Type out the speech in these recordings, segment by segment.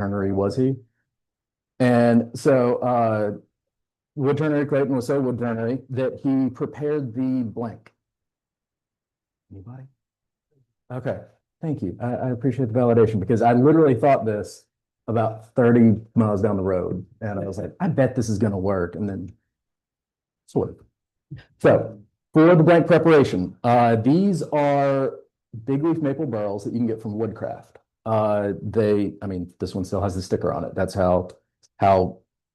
turnery was he? And so wood turnery Clayton was so wood turnery that he prepared the blank. Anybody? Okay, thank you. I appreciate the validation because I literally thought this about 30 miles down the road. And I was like, I bet this is going to work. And then sort of. So for the blank preparation, these are big leaf maple barrels that you can get from Woodcraft. I mean, this one still has the sticker on it. That's how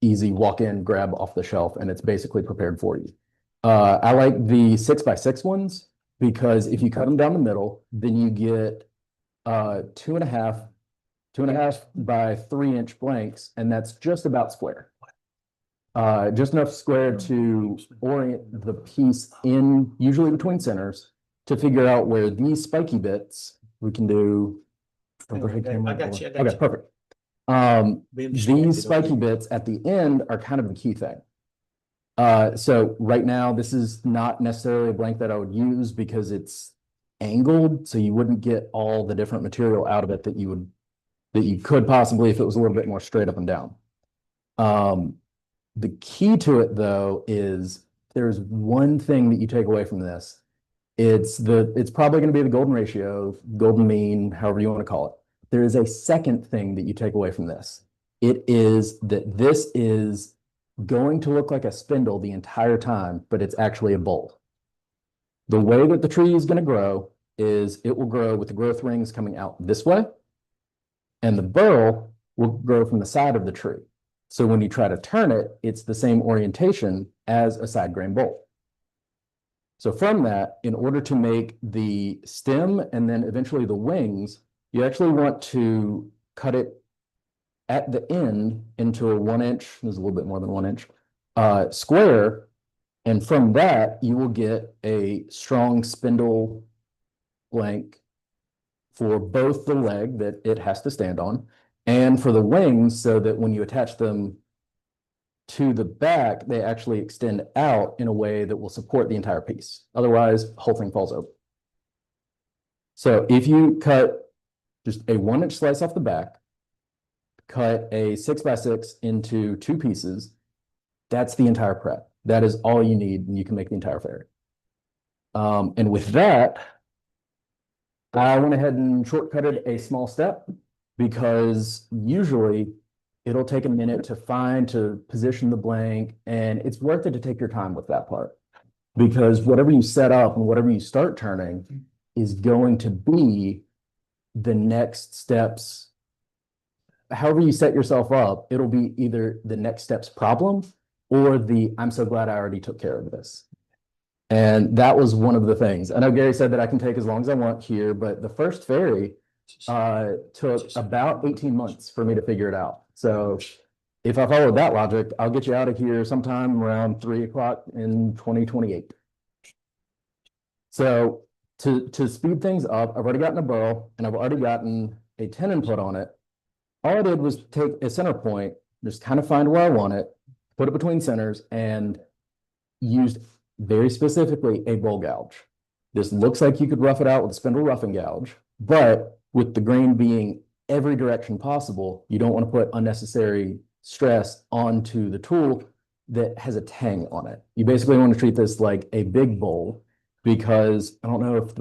easy walk in, grab off the shelf, and it's basically prepared for you. I like the 6x6 ones because if you cut them down the middle, then you get 2.5 by 3-inch blanks, and that's just about square. Just enough square to orient the piece in, usually between centers, to figure out where these spiky bits, we can do. I got you. Okay, perfect. These spiky bits at the end are kind of the key thing. So right now, this is not necessarily a blank that I would use because it's angled, so you wouldn't get all the different material out of it that you could possibly if it was a little bit more straight up and down. The key to it though is there's one thing that you take away from this. It's probably going to be the golden ratio, golden mean, however you want to call it. There is a second thing that you take away from this. It is that this is going to look like a spindle the entire time, but it's actually a bowl. The way that the tree is going to grow is it will grow with the growth rings coming out this way, and the burl will grow from the side of the tree. So when you try to turn it, it's the same orientation as a side grain bowl. So from that, in order to make the stem and then eventually the wings, you actually want to cut it at the end into a 1-inch, there's a little bit more than 1-inch, square. And from that, you will get a strong spindle blank for both the leg that it has to stand on and for the wings, so that when you attach them to the back, they actually extend out in a way that will support the entire piece. Otherwise, the whole thing falls over. So if you cut just a 1-inch slice off the back, cut a 6x6 into 2 pieces, that's the entire prep. That is all you need, and you can make the entire fairy. And with that, I went ahead and shortcutted a small step because usually it'll take a minute to position the blank, and it's worth it to take your time with that part because whatever you set up and whatever you start turning is going to be the next steps. However you set yourself up, it'll be either the next step's problem or I'm so glad I already took care of this. And that was one of the things. I know Gary said that I can take as long as I want here, but the first fairy took about 18 months for me to figure it out. So if I followed that logic, I'll get you out of here sometime around 3 o'clock in 2028. So to speed things up, I've already gotten a burl and I've already gotten a tenon put on it. All I did was take a center point, just kind of find where I want it, put it between centers, and used very specifically a bowl gouge. This looks like you could rough it out with a spindle roughing gouge, but with the grain being every direction possible, you don't want to put unnecessary stress onto the tool that has a tang on it. You basically want to treat this like a big bowl because I don't know if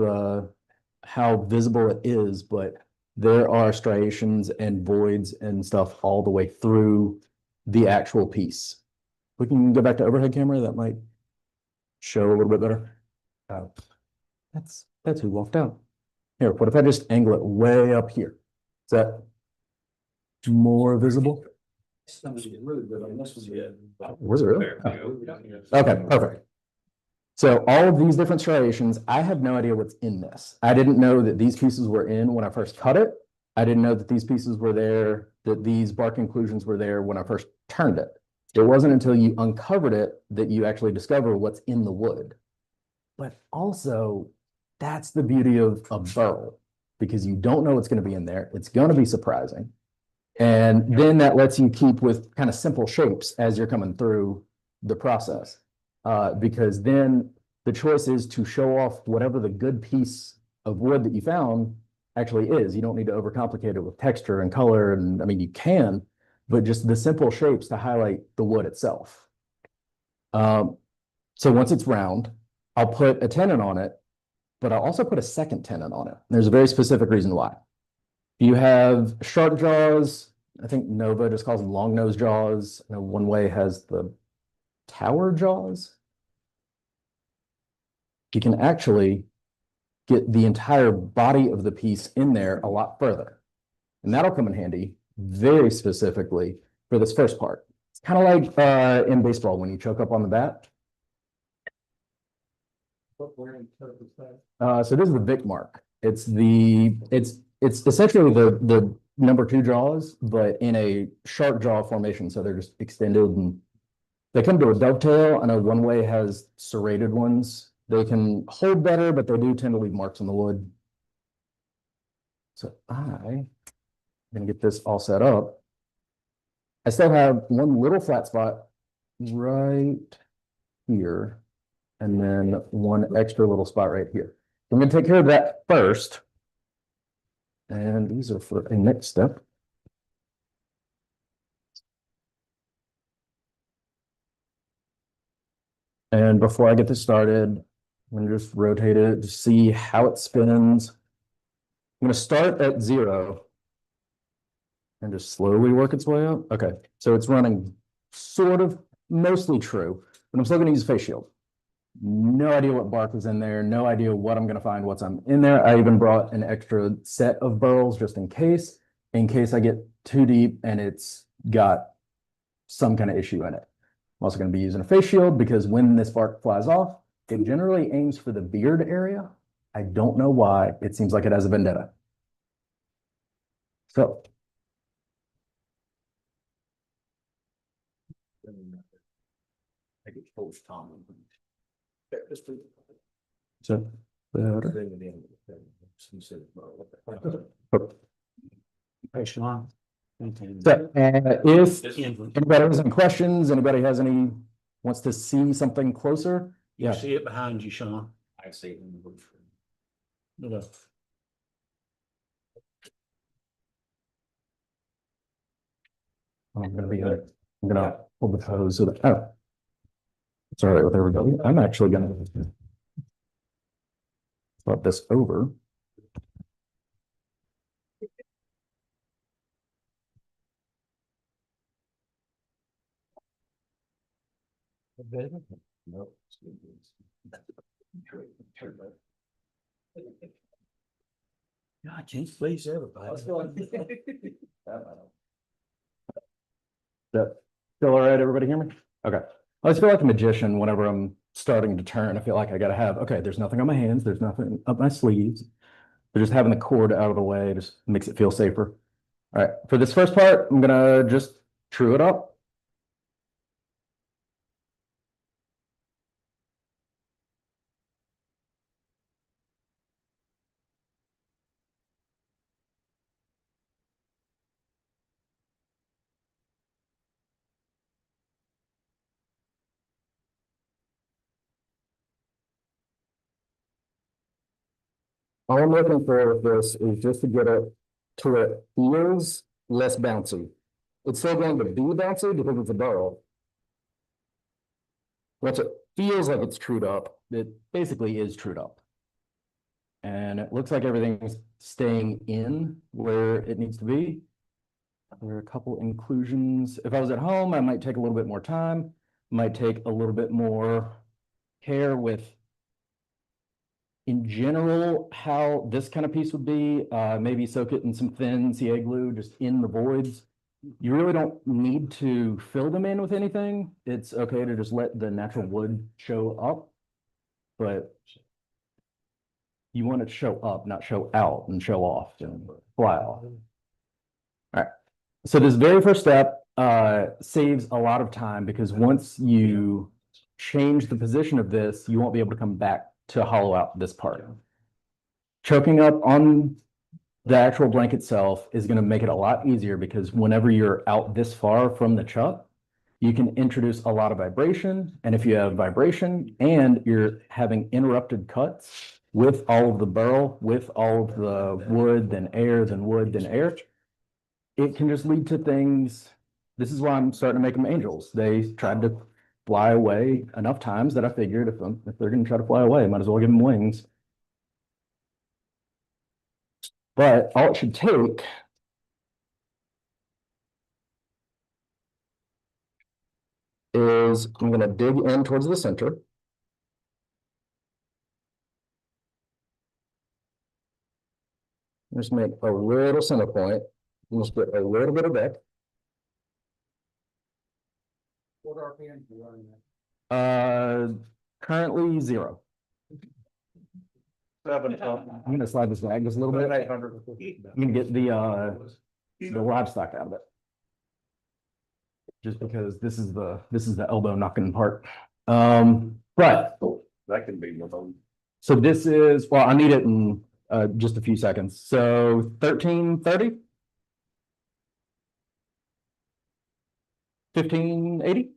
how visible it is, but there are striations and voids and stuff all the way through the actual piece. We can go back to overhead camera. That might show a little bit better. That's who walked out. Here, what if I just angle it way up here? Is that more visible? Was it really? Oh. Okay, perfect. So all of these different striations, I have no idea what's in this. I didn't know that these pieces were in when I first cut it. I didn't know that these pieces were there, that these bark inclusions were there when I first turned it. It wasn't until you uncovered it that you actually discover what's in the wood. But also, that's the beauty of a burl, because you don't know what's going to be in there. It's going to be surprising. And then that lets you keep with kind of simple shapes as you're coming through the process. Because then the choice is to show off whatever the good piece of wood that you found actually is. You don't need to overcomplicate it with texture and color. And I mean, you can, but just the simple shapes to highlight the wood itself. So once it's round, I'll put a tenon on it, but I'll also put a second tenon on it. There's a very specific reason why. You have sharp jaws. I think Nova just calls them long nose jaws. I know One Way has the tower jaws. You can actually get the entire body of the piece in there a lot further. And that'll come in handy very specifically for this first part. It's kind of like in baseball when you choke up on the bat. So this is the Vic mark. It's essentially the number 2 jaws, but in a sharp jaw formation. So they're just extended and they come to a dovetail. I know One Way has serrated ones. They can hold better, but they do tend to leave marks on the wood. So I'm gonna get this all set up. I still have one little flat spot right here, and then one extra little spot right here. I'm gonna take care of that first. And these are for a next step. And before I get this started, I'm gonna just rotate it to see how it spins. I'm gonna start at 0 and just slowly work its way up. Okay, so it's running sort of mostly true, but I'm still gonna use face shield. No idea what bark is in there, no idea what I'm gonna find once I'm in there. I even brought an extra set of burls just in case I get too deep and it's got some kind of issue in it. I'm also gonna be using a face shield because when this bark flies off, it generally aims for the beard area. I don't know why. It seems like it has a vendetta. So. So. If anybody has any questions, anybody has any, wants to see something closer? You see it behind you, Sean. I see it in the roof. Look. I'm gonna hold the hose so that, oh. It's all right with everybody. I'm actually gonna flip this over. No. I can't please everybody. That still all right? Everybody hear me? Okay. I always feel like a magician whenever I'm starting to turn. I feel like I gotta have, okay, there's nothing on my hands, there's nothing up my sleeves. But just having the cord out of the way just makes it feel safer. All right, for this first part, I'm gonna just true it up. All I'm looking for with this is just to get it to where it feels less bouncy. It's still going to be bouncy because it's a burl. Once it feels like it's trued up, it basically is trued up. And it looks like everything's staying in where it needs to be. There are a couple inclusions. If I was at home, I might take a little bit more time, might take a little bit more care with, in general, how this kind of piece would be. Maybe soak it in some thin CA glue just in the voids. You really don't need to fill them in with anything. It's okay to just let the natural wood show up, but you want it to show up, not show out and show off and fly off. All right. So this very first step saves a lot of time because once you change the position of this, you won't be able to come back to hollow out this part. Choking up on the actual blank itself is going to make it a lot easier because whenever you're out this far from the chuck, you can introduce a lot of vibration. And if you have vibration and you're having interrupted cuts, with all of the burl, with all of the wood, then air, then wood, then air, it can just lead to things. This is why I'm starting to make them angels. They tried to fly away enough times that I figured if they're going to try to fly away, I might as well give them wings. But all it should take is I'm going to dig in towards the center. Just make a little center point. Just put a little bit of deck. What RPM you running Currently 0. at? I'm going to slide this back just a little bit. I'm going to get the livestock out of it. Just because this is the elbow knocking part. But That can be remote. so this is, well, I need it in just a few seconds. So 1330, 1580.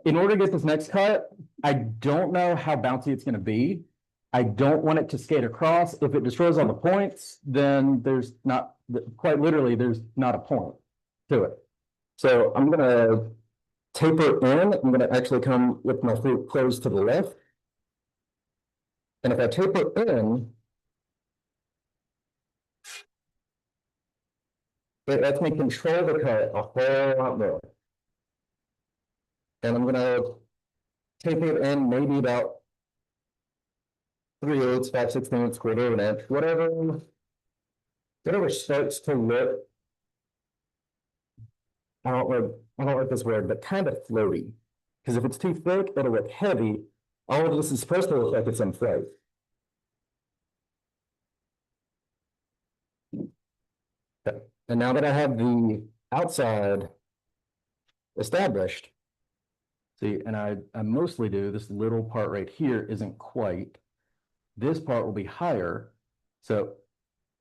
In order to get this next cut, I don't know how bouncy it's going to be. I don't want it to skate across. If it destroys all the points, then there's not, quite literally, there's not a point to it. So I'm going to taper in. I'm going to actually come with my feet closed to the left. And if I taper in, it lets me control the cut a whole lot more. And I'm going to taper it in maybe about 3/8, 5/16, quarter of an inch, whatever starts to look, I don't like this word, but kind of floaty. Because if it's too thick, it'll look heavy. All of this is supposed to look like it's in float. Okay. And now that I have the outside established, see, and I mostly do this little part right here isn't quite. This part will be higher. So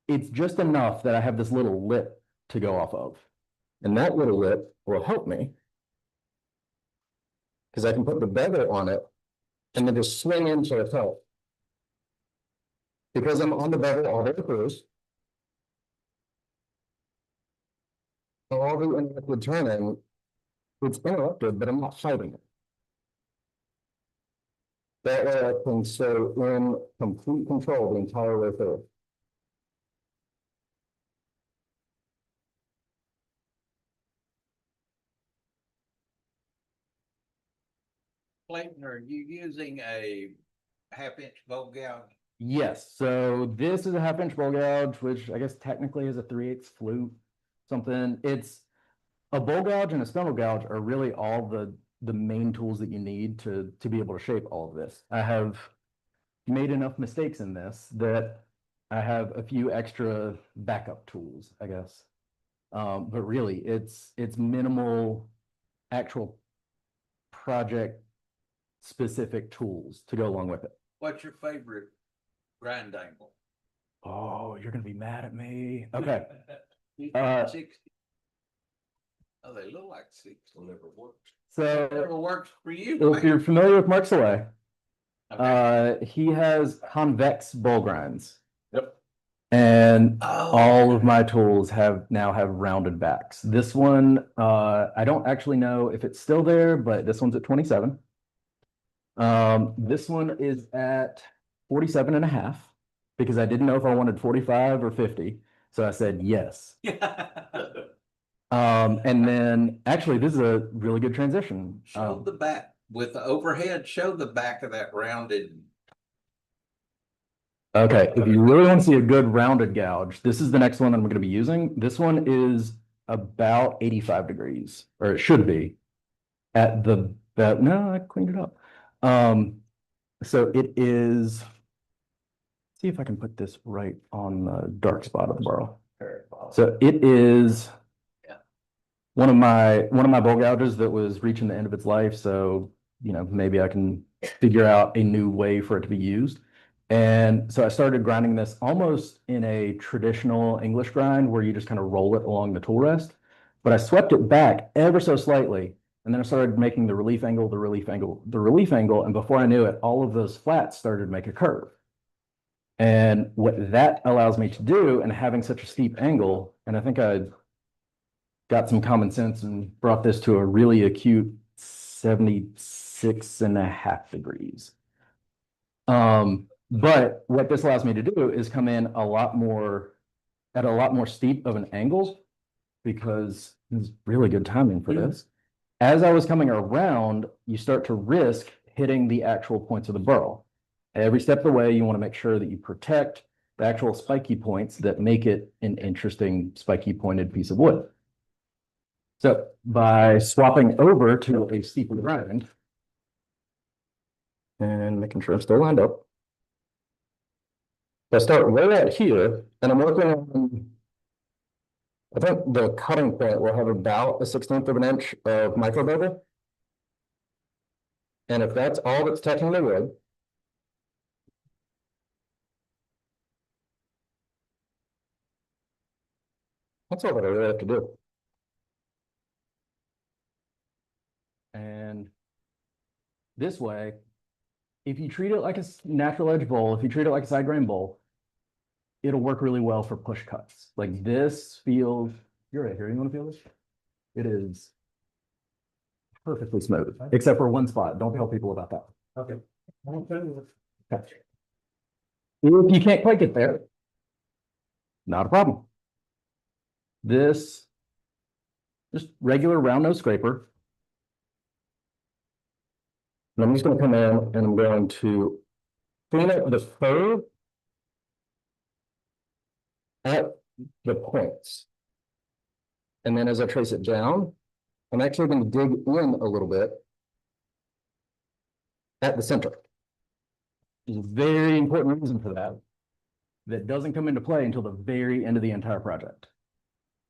it's just enough that I have this little lip to go off of. And that little lip will help me because I can put the bevel on it and then just swing into the top. Because I'm on the bevel all the way through, all the interrupted turning, it's interrupted, but I'm not fighting it. That way I can stay in complete control the entire way through. Clayton, are you using a 1/2 inch bow gouge? Yes, so this is a 1/2 inch bowl gouge, which I guess technically is a 3/8 flute, something. It's a bowl gouge and a spindle gouge are really all the main tools that you need to be able to shape all of this. I have made enough mistakes in this that I have a few extra backup tools, I guess. But really, it's minimal actual project specific tools to go along with it. What's your favorite grind angle? Oh, you're gonna be mad at me. Okay. 60. Oh, they look like 6 will never work. So Never works for you. if you're familiar with Mark Soleil, Okay. he has convex bowl grinds. Yep. And Oh, all of my tools now have rounded backs. This one, I don't actually know if it's still there, but this one's at 27. This one is at 47 and a half because I didn't know if I wanted 45 or 50. So I said yes. And then actually this is a really good transition. Show the back with the overhead, show the back of that rounded. Okay, if you really want to see a good rounded gouge, this is the next one that I'm going to be using. This one is about 85 degrees, or it should be at no, I cleaned it up. So it is, see if I can put this right on the dark spot of the barrel. So it is one of my bowl gouges that was reaching the end of its life. So, maybe I can figure out a new way for it to be used. And so I started grinding this almost in a traditional English grind where you just kind of roll it along the tool rest. But I swept it back ever so slightly. And then I started making the relief angle, the relief angle, the relief angle. And before I knew it, all of those flats started to make a curve. And what that allows me to do, and having such a steep angle, and I think I got some common sense and brought this to a really acute 76.5 degrees. But what this allows me to do is come in a lot more at a lot more steep of an angle, because it's really good timing for this. As I was coming around, you start to risk hitting the actual points of the burl. Every step of the way, you want to make sure that you protect the actual spiky points that make it an interesting spiky pointed piece of wood. So by swapping over to a steeper grind and making sure it's still lined up, I start way out here, and I'm working on, I think the cutting point will have about a 1/16 of an inch of micro bevel. And if that's all that's touching the wood, that's all that I really have to do. And this way, if you treat it like a natural edge bowl, if you treat it like a side grain bowl, it'll work really well for push cuts. Like this feels, you're right here, you want to feel this? It is perfectly smooth, except for one spot. Don't tell people about that. Okay. Okay. If you can't quite get there, not a problem. This, just regular round nose scraper. And I'm just going to come in and I'm going to clean up the fur at the points. And then as I trace it down, I'm actually going to dig in a little bit at the center. There's a very important reason for that that doesn't come into play until the very end of the entire project.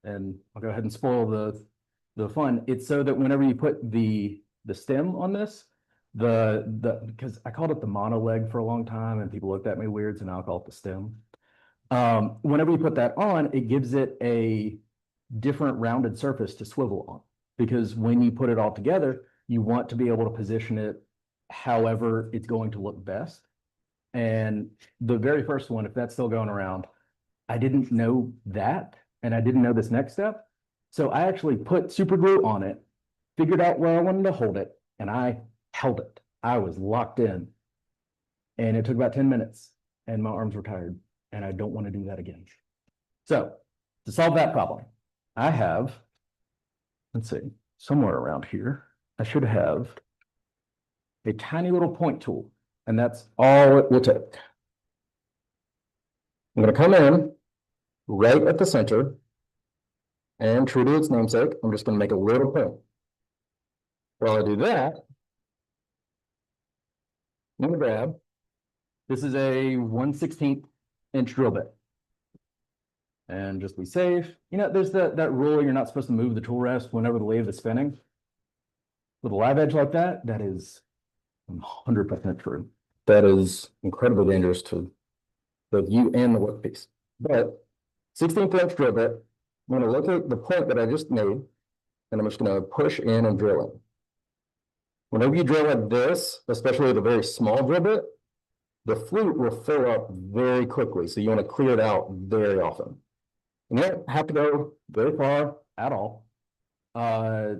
And I'll go ahead and spoil the fun. It's so that whenever you put the stem on this, because I called it the mono leg for a long time and people looked at me weird, so now I call it the stem. Whenever you put that on, it gives it a different rounded surface to swivel on, because when you put it all together, you want to be able to position it however it's going to look best. And the very first one, if that's still going around, I didn't know that, and I didn't know this next step. So I actually put super glue on it, figured out where I wanted to hold it, and I held it. I was locked in. And it took about 10 minutes, and my arms were tired, and I don't want to do that again. So to solve that problem, I have, let's see, somewhere around here, I should have a tiny little point tool, and that's all it will take. I'm going to come in right at the center, and true to its namesake, I'm just going to make a little point. While I do that, I'm going to grab, this is a 1/16 inch drill bit. And just be safe. You know, there's that rule, you're not supposed to move the tool rest whenever the lathe is spinning. With a live edge like that, that is 100% true. That is incredibly dangerous to both you and the workpiece. But 16th inch drill bit, I'm going to look at the point that I just made, and I'm just going to push in and drill in. Whenever you drill like this, especially with a very small drill bit, the flute will fill up very quickly. So you want to clear it out very often. And you don't have to go very far at all. Half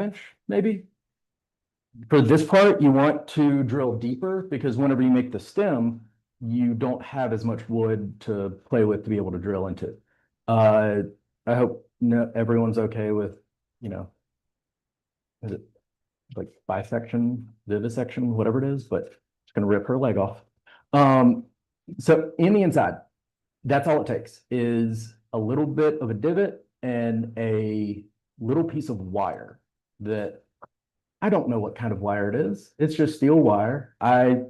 inch, maybe. For this part, you want to drill deeper, because whenever you make the stem, you don't have as much wood to play with to be able to drill into. I hope everyone's okay with, you know, is it like bisection, vivisection, whatever it is, but it's going to rip her leg off. So in the inside, that's all it takes is a little bit of a divot and a little piece of wire that I don't know what kind of wire it is. It's just steel wire. I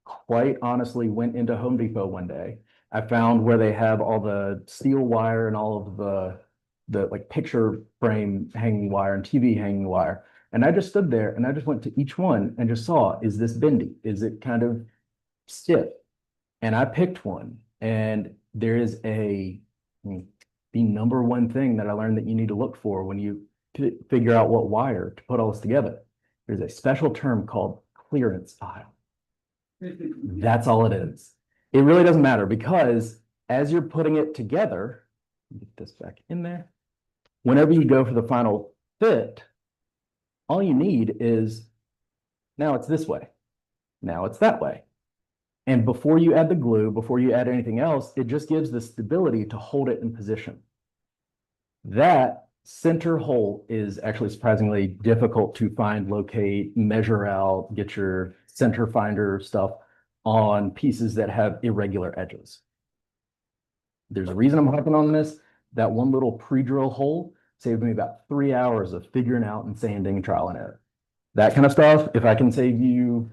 quite honestly went into Home Depot one day. I found where they have all the steel wire and all of the like picture frame hanging wire and TV hanging wire. And I just stood there and I just went to each one and just saw, is this bendy? Is it kind of stiff? And I picked one, and there is the number one thing that I learned that you need to look for when you figure out what wire to put all this together. There's a special term called clearance aisle. That's all it is. It really doesn't matter because as you're putting it together, get this back in there. Whenever you go for the final fit, all you need is now it's this way. Now it's that way. And before you add the glue, before you add anything else, it just gives the stability to hold it in position. That center hole is actually surprisingly difficult to find, locate, measure out, get your center finder stuff on pieces that have irregular edges. There's a reason I'm harping on this. That one little pre-drill hole saved me about 3 hours of figuring out and sanding and trial and error. That kind of stuff, if I can save you,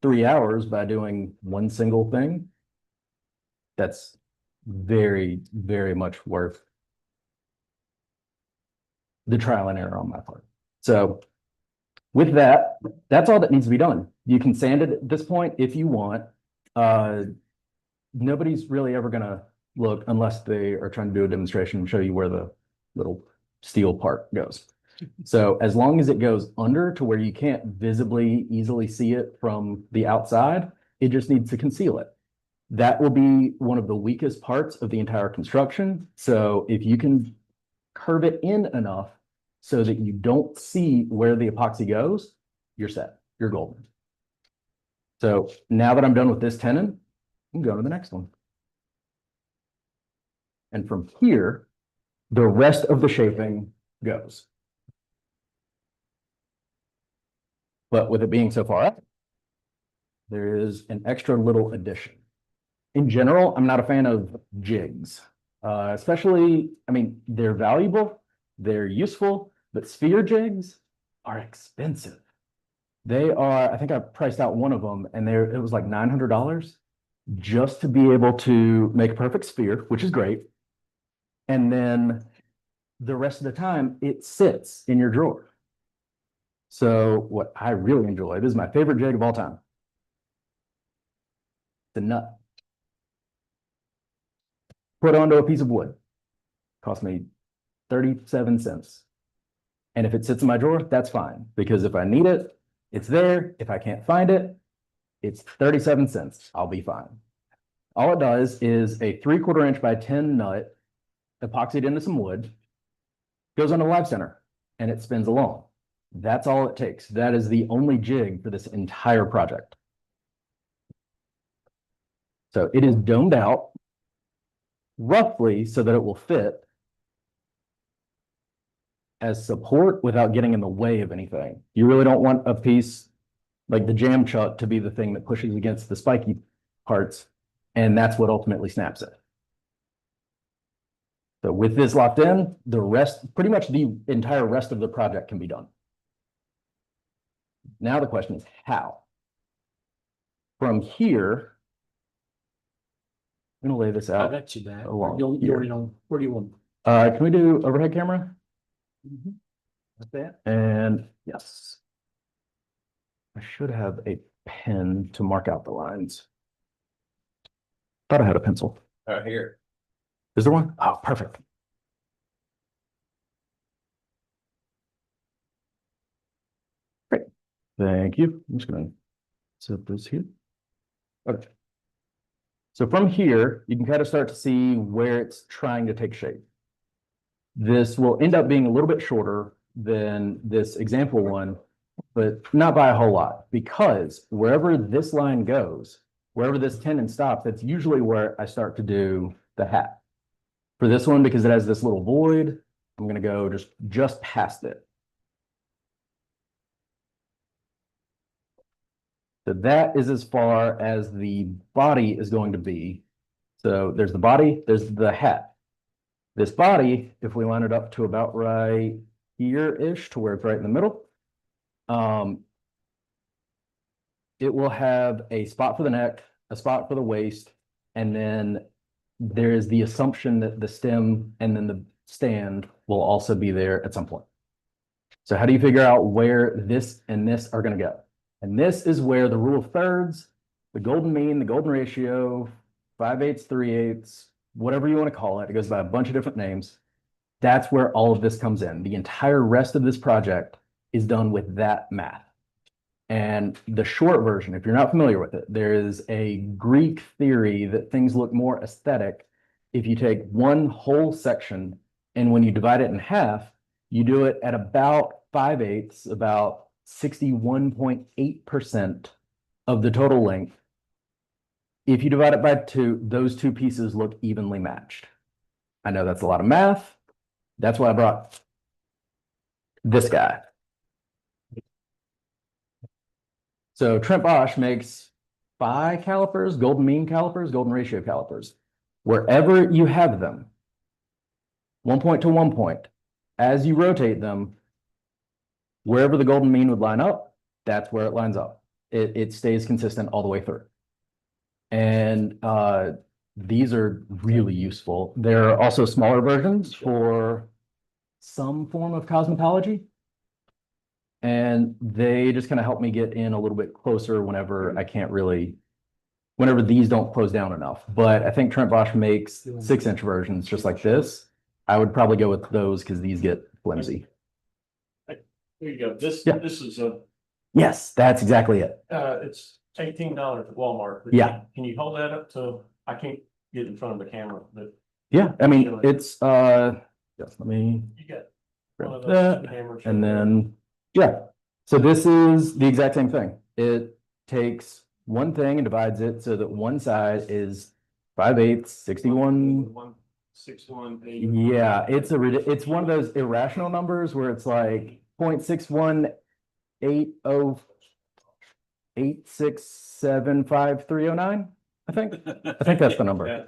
3 hours by doing one single thing, that's very, very much worth the trial and error on my part. So with that, that's all that needs to be done. You can sand it at this point if you want. Nobody's really ever gonna look unless they are trying to do a demonstration and show you where the little steel part goes. So as long as it goes under to where you can't visibly easily see it from the outside, it just needs to conceal it. That will be one of the weakest parts of the entire construction. So if you can curve it in enough so that you don't see where the epoxy goes, you're set. You're golden. So now that I'm done with this tenon, I'm going to the next one. And from here, the rest of the shaping goes. But with it being so far up, there is an extra little addition. In general, I'm not a fan of jigs, especially, they're valuable, they're useful, but sphere jigs are expensive. They are, I think I priced out one of them and it was like $900 just to be able to make a perfect sphere, which is great. And then the rest of the time it sits in your drawer. So what I really enjoy, this is my favorite jig of all time. The nut. Put onto a piece of wood. Cost me 37 cents. And if it sits in my drawer, that's fine. Because if I need it, it's there. If I can't find it, it's 37 cents. I'll be fine. All it does is a 3/4 inch by 10 nut, epoxied into some wood, goes on a live center, and it spins along. That's all it takes. That is the only jig for this entire project. So it is domed out roughly so that it will fit as support without getting in the way of anything. You really don't want a piece like the jam chuck to be the thing that pushes against the spiky parts, and that's what ultimately snaps it. So with this locked in, the rest, pretty much the entire rest of the project can be done. Now the question is how? From here, I'm gonna lay this I'll out. bet you that. along You here. already know, where do you want? Can we do overhead camera? Like that? And yes. I should have a pen to mark out the lines. Thought I had a pencil. Here. Is there one? Oh, perfect. Great. Thank you. I'm just gonna set this here. Okay. So from here, you can kind of start to see where it's trying to take shape. This will end up being a little bit shorter than this example one, but not by a whole lot, because wherever this line goes, wherever this tenon stops, that's usually where I start to do the hat. For this one, because it has this little void, I'm gonna go just past it. So that is as far as the body is going to be. So there's the body, there's the hat. This body, if we line it up to about right here-ish, to where it's right in the middle, it will have a spot for the neck, a spot for the waist, and then there is the assumption that the stem and then the stand will also be there at some point. So how do you figure out where this and this are going to go? And this is where the rule of thirds, the golden mean, the golden ratio, 5/8, 3/8, whatever you want to call it. It goes by a bunch of different names. That's where all of this comes in. The entire rest of this project is done with that math. And the short version, if you're not familiar with it, there is a Greek theory that things look more aesthetic if you take one whole section and when you divide it in half, you do it at about 5/8, about 61.8% of the total length. If you divide it by two, those two pieces look evenly matched. I know that's a lot of math. That's why I brought this guy. So Trent Bosch makes phi calipers, golden mean calipers, golden ratio calipers. Wherever you have them, 1 point to 1 point, as you rotate them, wherever the golden mean would line up, that's where it lines up. It stays consistent all the way through. And these are really useful. There are also smaller versions for some form of cosmetology. And they just kind of help me get in a little bit closer whenever I can't really, whenever these don't close down enough. But I think Trent Bosch makes 6-inch versions just like this. I would probably go with those because these get flimsy. There you go. This is Yes, that's exactly it. it's $18 at Walmart. But Yeah. Can you hold that up to, I can't get in front of the camera, but Yeah, I mean, it's, just let me you got one grab of those that. cameras. And then, yeah. So this is the exact same thing. It takes one thing and divides it so that one side is 5/8, 61. 161. Yeah, it's one of those irrational numbers where it's like 0.61808675,309. I think that's the number. Yeah.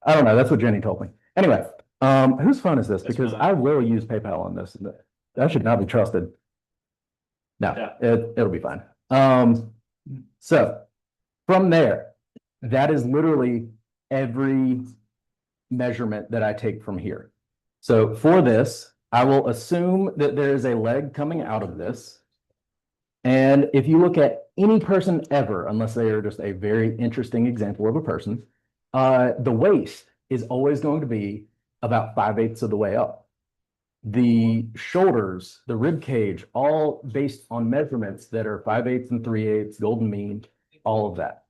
I don't know. That's what Jenny told me. Anyway, whose phone is this? That's Because mine. I will use PayPal on this. That should not be trusted. No, Yeah. it'll be fine. So from there, that is literally every measurement that I take from here. So for this, I will assume that there is a leg coming out of this. And if you look at any person ever, unless they are just a very interesting example of a person, the waist is always going to be about 5/8 of the way up. The shoulders, the rib cage, all based on measurements that are 5/8 and 3/8, golden mean, all of that.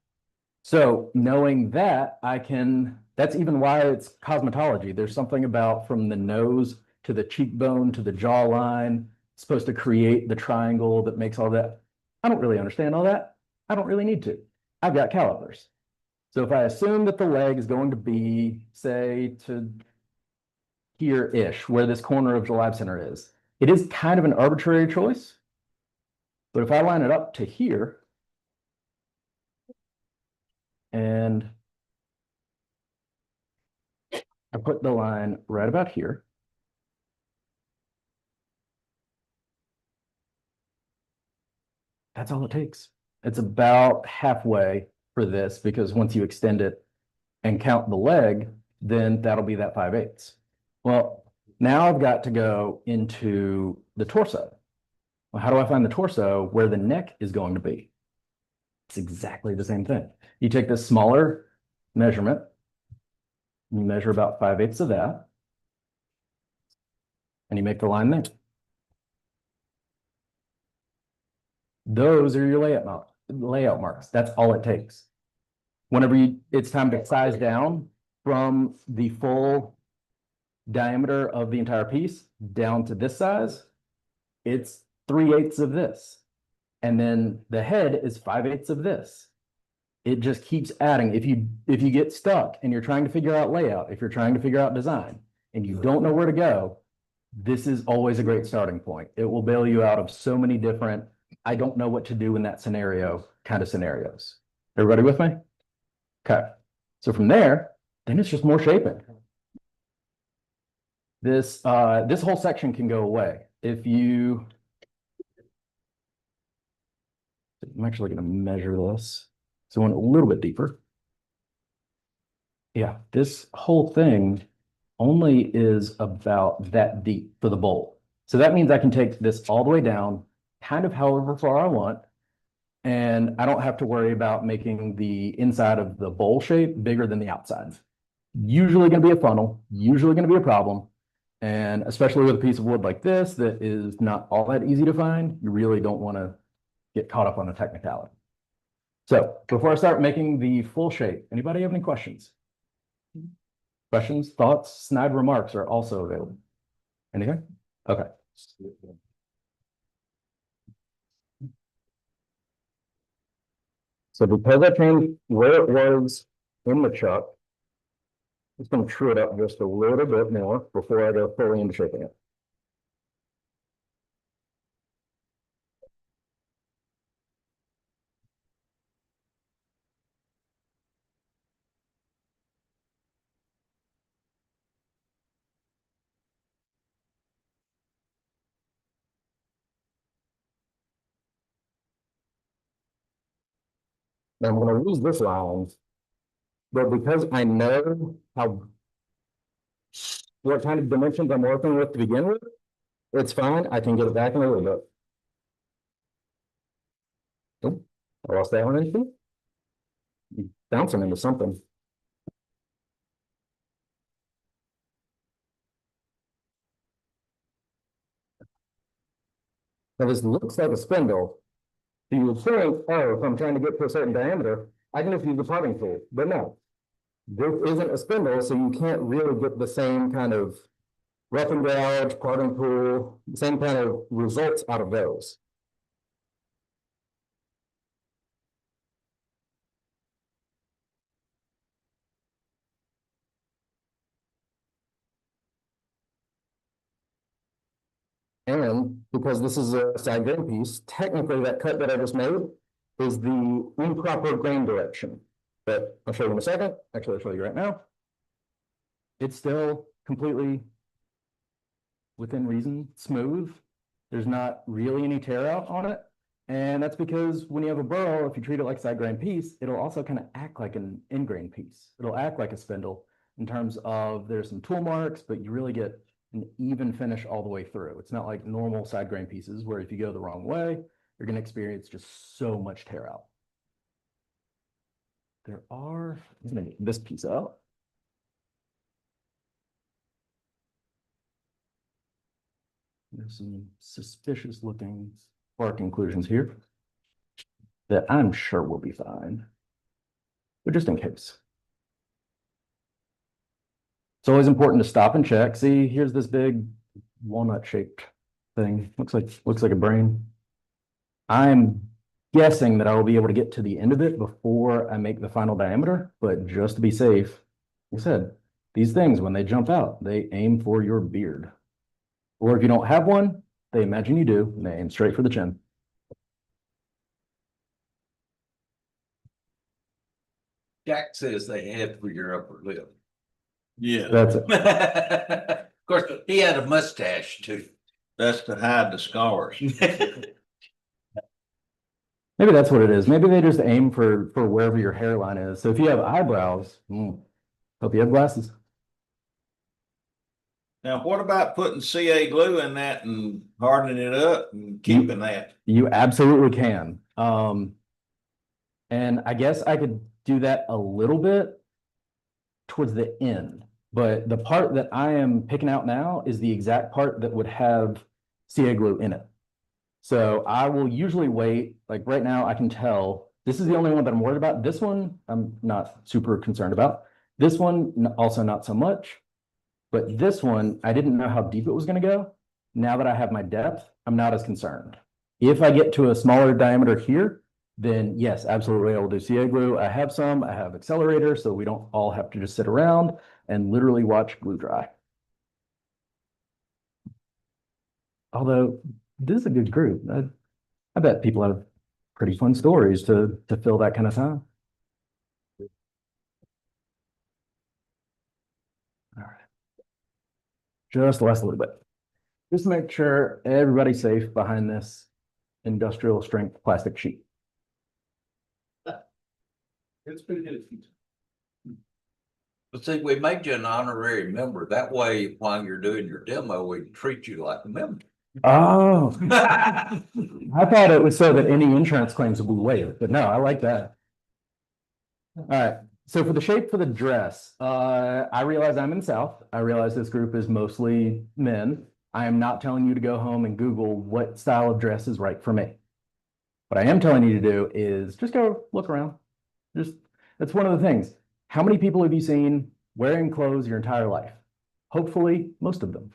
So knowing that, that's even why it's cosmetology. There's something about from the nose to the cheekbone to the jawline, supposed to create the triangle that makes all that. I don't really understand all that. I don't really need to. I've got calipers. So if I assume that the leg is going to be, say, to here-ish, where this corner of the lab center is, it is kind of an arbitrary choice. But if I line it up to here, and I put the line right about here, that's all it takes. It's about halfway for this because once you extend it and count the leg, then that'll be that 5/8. Well, now I've got to go into the torso. Well, how do I find the torso where the neck is going to be? It's exactly the same thing. You take this smaller measurement, you measure about 5/8 of that, and you make the line there. Those are your layout marks. That's all it takes. Whenever it's time to size down from the full diameter of the entire piece down to this size, it's 3/8 of this. And then the head is 5/8 of this. It just keeps adding. If you get stuck and you're trying to figure out layout, if you're trying to figure out design and you don't know where to go, this is always a great starting point. It will bail you out of so many different, I don't know what to do in that scenario kind of scenarios. Everybody with me? Okay. So from there, then it's just more shaping. This whole section can go away. I'm actually going to measure this. So I went a little bit deeper. Yeah, this whole thing only is about that deep for the bowl. So that means I can take this all the way down, kind of however far I want, and I don't have to worry about making the inside of the bowl shape bigger than the outside. Usually going to be a funnel, usually going to be a problem. And especially with a piece of wood like this that is not all that easy to find, you really don't want to get caught up on the technicality. So before I start making the full shape, anybody have any questions? Questions, thoughts, snide remarks are also available. Anything? Okay. So because I changed where it was in the chuck, I'm just going to true it up just a little bit more before I go fully into shaping it. Now I'm going to lose this line, but because I know what kind of dimensions I'm working with to begin with, it's fine. I can get it back in a little bit. Nope, I lost that one into bouncing into something. Now this looks like a spindle. So you would think, oh, if I'm trying to get to a certain diameter, I can just use the potting tool, but no. This isn't a spindle, so you can't really get the same kind of rough and gouge, potting tool, same kind of results out of those. And because this is a side grain piece, technically that cut that I just made is the improper grain direction. But I'll show you in a second. Actually, I'll show you right now. It's still completely within reason, smooth. There's not really any tear out on it. And that's because when you have a burl, if you treat it like a side grain piece, it'll also kind of act like an end grain piece. It'll act like a spindle in terms of there's some tool marks, but you really get an even finish all the way through. It's not like normal side grain pieces where if you go the wrong way, you're going to experience just so much tear out. I'm going to get this piece out. There's some suspicious looking bark inclusions here that I'm sure will be fine, but just in case. It's always important to stop and check. See, here's this big walnut shaped thing. Looks like a brain. I'm guessing that I will be able to get to the end of it before I make the final diameter, but just to be safe, like I said, these things, when they jump out, they aim for your beard. Or if you don't have one, they imagine you do, and they aim straight for the chin. Jack says they head for your upper lip. Yeah, That's it. Of course, he had a mustache too. that's to hide the scars. Maybe that's what it is. Maybe they just aim for wherever your hairline is. So if you have eyebrows, hope you have glasses. Now, what about putting CA glue in that and hardening it up and keeping that? You absolutely can. And I guess I could do that a little bit towards the end. But the part that I am picking out now is the exact part that would have CA glue in it. So I will usually wait, like right now I can tell, this is the only one that I'm worried about. This one, I'm not super concerned about. This one, also not so much. But this one, I didn't know how deep it was going to go. Now that I have my depth, I'm not as concerned. If I get to a smaller diameter here, then yes, absolutely, I will do CA glue. I have some, I have accelerator, so we don't all have to just sit around and literally watch glue dry. Although this is a good group. I bet people have pretty fun stories to fill that kind of time. All right. Just last a little bit. Just to make sure everybody's safe behind this industrial strength plastic sheet. It's pretty good. But see, we made you an honorary member. That way, while you're doing your demo, we can treat you like a member. Oh, I thought it was so that any insurance claims would be waived, but no, I like that. All right, So for the shape for the dress, I realize I'm in the South. I realize this group is mostly men. I am not telling you to go home and Google what style of dress is right for me. What I am telling you to do is just go look around. Just, that's one of the things. How many people have you seen wearing clothes your entire life? Hopefully, most of them.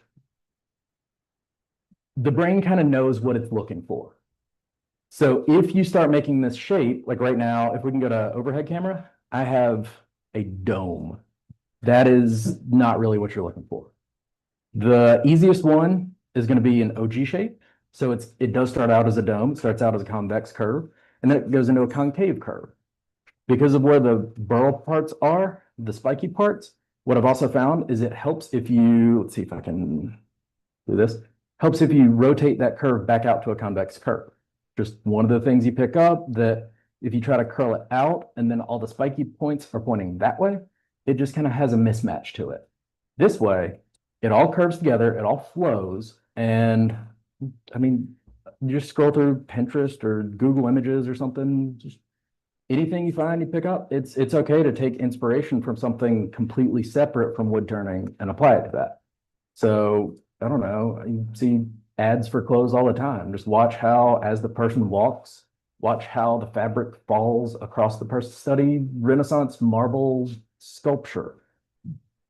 The brain kind of knows what it's looking for. So if you start making this shape, like right now, if we can go to overhead camera, I have a dome. That is not really what you're looking for. The easiest one is going to be an OG shape. So it does start out as a dome. It starts out as a convex curve, and then it goes into a concave curve. Because of where the burl parts are, the spiky parts, what I've also found is it helps if you, let's see if I can do this, helps if you rotate that curve back out to a convex curve. Just one of the things you pick up that if you try to curl it out and then all the spiky points are pointing that way, it just kind of has a mismatch to it. This way, it all curves together, it all flows, and I mean, you just scroll through Pinterest or Google Images or something, just anything you find, you pick up. It's okay to take inspiration from something completely separate from wood turning and apply it to that. So I don't know, you see ads for clothes all the time. Just watch how, as the person walks, watch how the fabric falls across the person. Study Renaissance marble sculpture.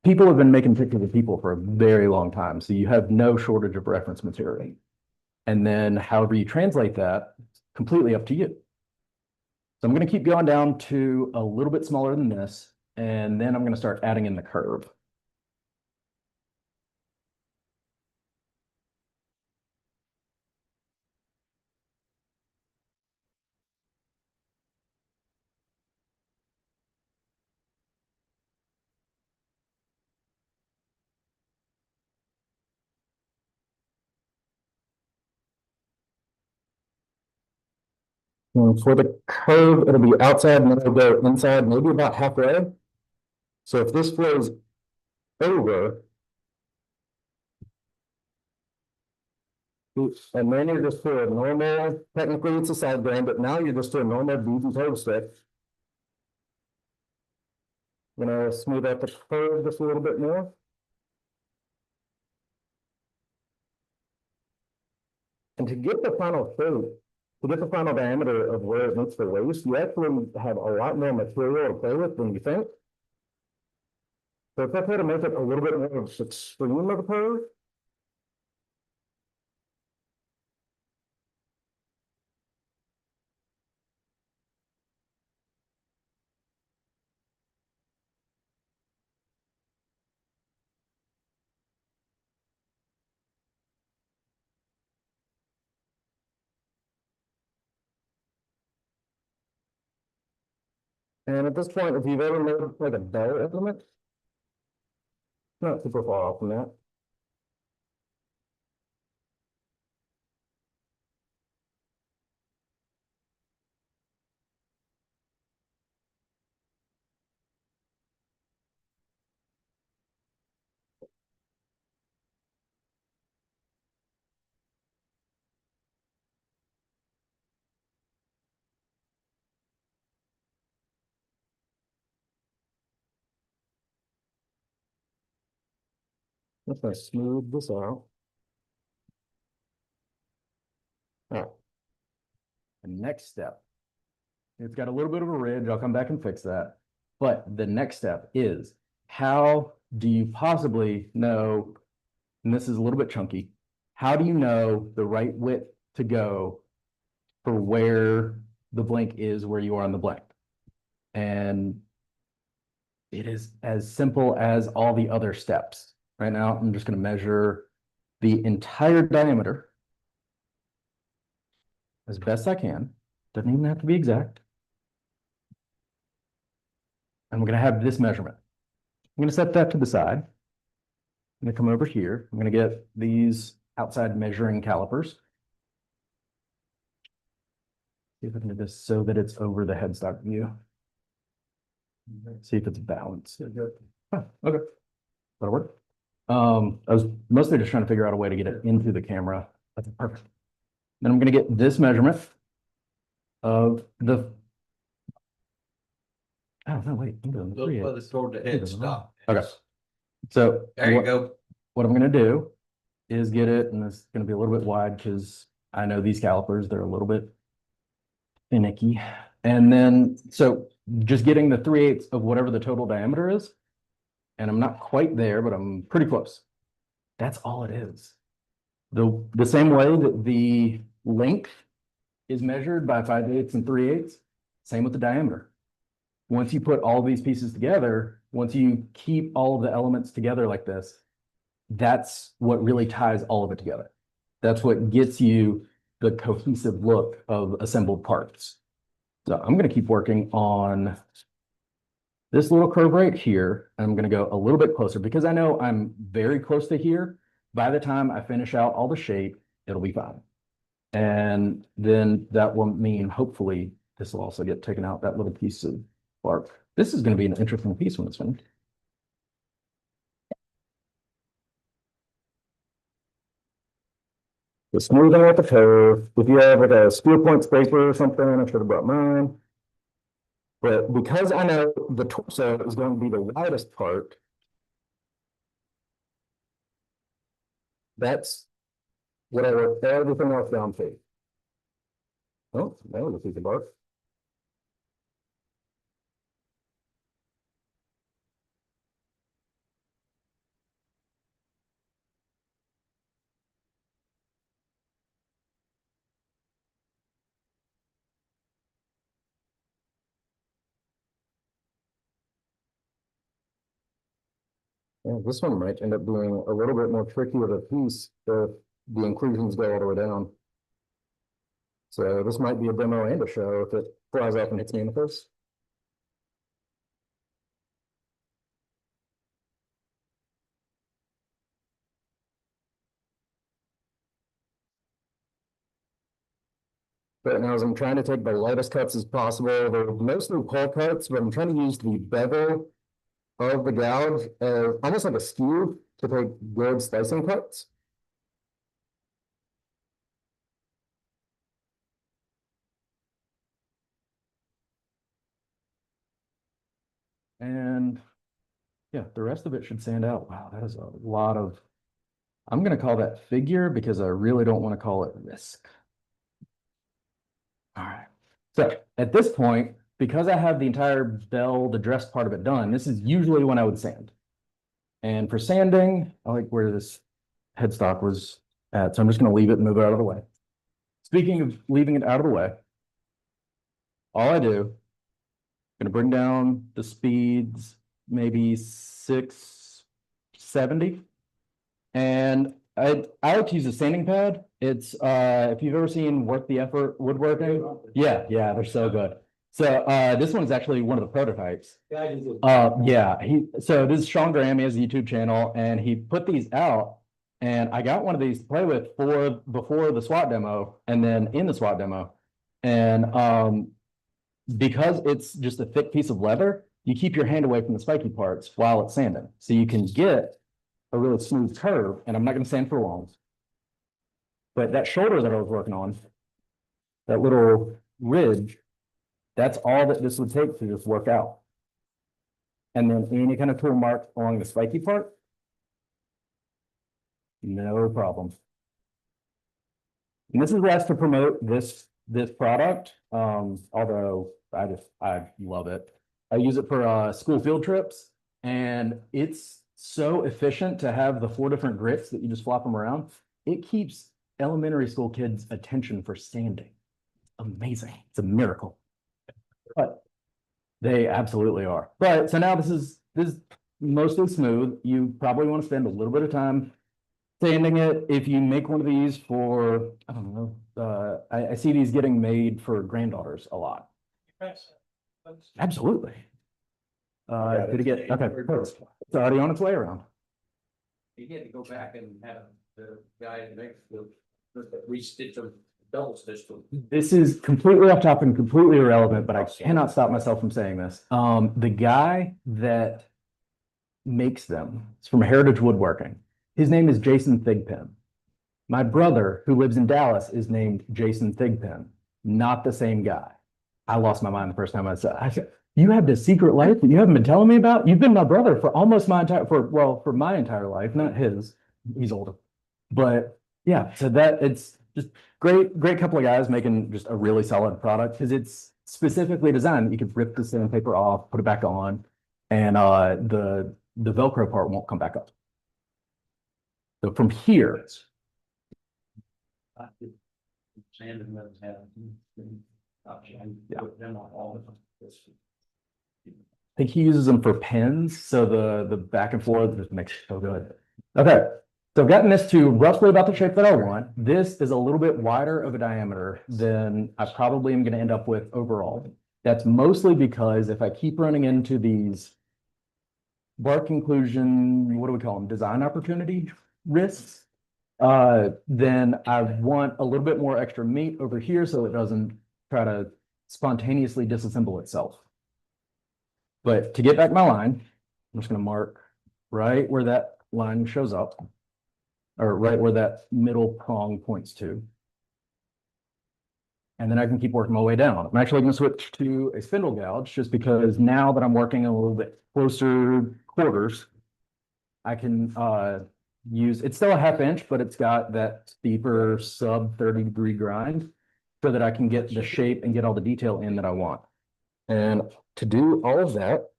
People have been making pictures of people for a very long time, so you have no shortage of reference material. And then however you translate that, completely up to you. So I'm going to keep going down to a little bit smaller than this, and then I'm going to start adding in the curve. And for the curve, it'll be outside and then it'll go inside, maybe about halfway. So if this flows over, and then you're just to a normal, technically it's a side grain, but now you're just to a normal bead toe stick. Gonna smooth out the curve just a little bit more. And to get the final shape, to get the final diameter of where it meets the waist, you actually have a lot more material to play with than you think. So if I try to make it a little bit more extreme of a curve, and at this point, if you've ever made like a bell implement, not super far off from that. Just gonna smooth this out. All right. The next step, it's got a little bit of a ridge. I'll come back and fix that. But the next step is how do you possibly know, and this is a little bit chunky, how do you know the right width to go for where the blank is where you are on the blank? And it is as simple as all the other steps. Right now, I'm just going to measure the entire diameter as best I can. Doesn't even have to be exact. And we're going to have this measurement. I'm going to set that to the side. I'm going to come over here. I'm going to get these outside measuring calipers. See if I can do this so that it's over the headstock view. See if it's balanced. Huh, okay, that'll work. I was mostly just trying to figure out a way to get it into the camera. That's perfect. Then I'm going to get this measurement of the Oh, no, wait, I'm doing the Look 3/8. further toward the headstock. Okay. So There you what, go. what I'm gonna do is get it, and it's gonna be a little bit wide because I know these calipers, they're a little bit finicky. And then, so just getting the 3/8 of whatever the total diameter is. And I'm not quite there, but I'm pretty close. That's all it is. The same way that the length is measured by 5/8 and 3/8, same with the diameter. Once you put all these pieces together, once you keep all of the elements together like this, that's what really ties all of it together. That's what gets you the cohesive look of assembled parts. So I'm going to keep working on this little curve right here. I'm going to go a little bit closer because I know I'm very close to here. By the time I finish out all the shape, it'll be fine. And then that will mean hopefully this will also get taken out, that little piece of bark. This is going to be an interesting piece when it's finished. The smoothing out the curve. If you have like a steel point scraper or something, I should have brought mine. But because I know the torso is going to be the widest part, that's what I work everything else down to. Oh, that was a piece of bark. Yeah, this one might end up being a little bit more tricky of a piece if the inclusions go all the way down. So this might be a demo and a show if it flies off and hits me in the face. But now as I'm trying to take the lightest cuts as possible, they're mostly pull cuts, but I'm trying to use the bevel of the gouge as almost like a skew to take good slicing cuts. And yeah, the rest of it should stand out. Wow, that is a lot of, I'm going to call that figure because I really don't want to call it risk. All right. So at this point, because I have the entire bell, the dress part of it done, this is usually when I would sand. And for sanding, I like where this headstock was at. So I'm just going to leave it and move it out of the way. Speaking of leaving it out of the way, all I do, going to bring down the speeds, maybe 670. And I like to use a sanding pad. It's if you've ever seen Worth the Effort woodworking, yeah, they're so good. So this one's actually one of the prototypes. Yeah, so this is Sean Graham, he has a YouTube channel, and he put these out. And I got one of these to play with for before the SWAT demo, and then in the SWAT demo. And because it's just a thick piece of leather, you keep your hand away from the spiky parts while it's sanding, so you can get a really smooth curve. And I'm not going to sand for long, but that shoulder that I was working on, that little ridge, that's all that this would take to just work out. And then any kind of tool mark along the spiky part, no problem. And this is less to promote this product, although I love it. I use it for school field trips, and it's so efficient to have the 4 different grits that you just flop them around. It keeps elementary school kids' attention for sanding. Amazing. It's a miracle. But they absolutely are. But so now this is mostly smooth. You probably want to spend a little bit of time sanding it. If you make one of these for, I don't know, I see these getting made for granddaughters a lot. Absolutely. Did it get, okay, perfect. It's already on its way around. You had to go back and have the guy make the restitch them, double stitch them. This is completely off topic and completely irrelevant, but I cannot stop myself from saying this. The guy that makes them, it's from Heritage Woodworking. His name is Jason Thigpen. My brother, who lives in Dallas, is named Jason Thigpen, not the same guy. I lost my mind the first time I said, You have this secret life that you haven't been telling me about? You've been my brother for almost my entire, for my entire life, not his. He's older. But yeah, so that it's just great couple of guys making just a really solid product because it's specifically designed that you could rip the sandpaper off, put it back on, and the Velcro part won't come back up. So from here, Sand and metals have. Yeah. Put them on all of them. I think he uses them for pens, so the back and forth just makes it so good. Okay, so I've gotten this to roughly about the shape that I want. This is a little bit wider of a diameter than I probably am going to end up with overall. That's mostly because if I keep running into these bark inclusion, what do we call them? Design opportunity risks. Then I want a little bit more extra meat over here so it doesn't try to spontaneously disassemble itself. But to get back my line, I'm just going to mark right where that line shows up, or right where that middle prong points to. And then I can keep working my way down. I'm actually going to switch to a spindle gouge just because now that I'm working a little bit closer quarters, I can use, it's still a 1/2 inch, but it's got that steeper sub 30-degree grind so that I can get the shape and get all the detail in that I want. And to do all of that,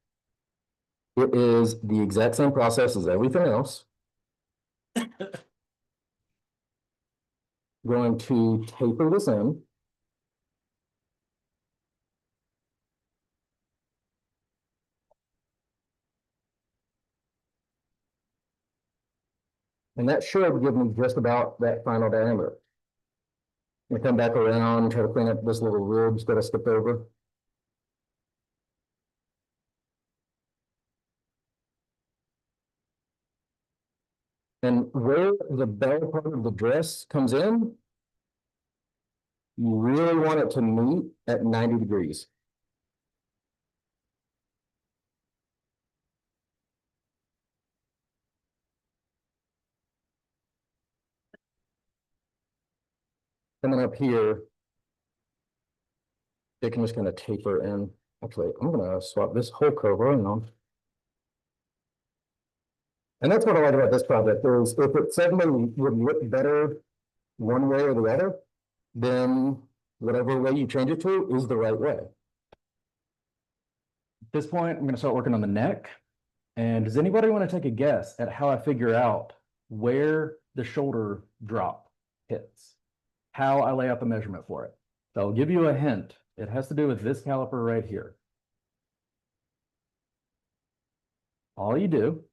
it is the exact same process as everything else. Going to taper this in. And that should give me just about that final diameter. I'm gonna come back around and try to clean up this little ribs that I skipped over. And where the bell part of the dress comes in, you really want it to meet at 90 degrees. And then up here, it can just kind of taper in. Actually, I'm gonna swap this whole curve around. And that's what I like about this project is if it suddenly would look better one way or the other, then whatever way you change it to is the right way. At this point, I'm going to start working on the neck. And does anybody want to take a guess at how I figure out where the shoulder drop hits? How I lay out the measurement for it? So I'll give you a hint. It has to do with this caliper right here. All you do,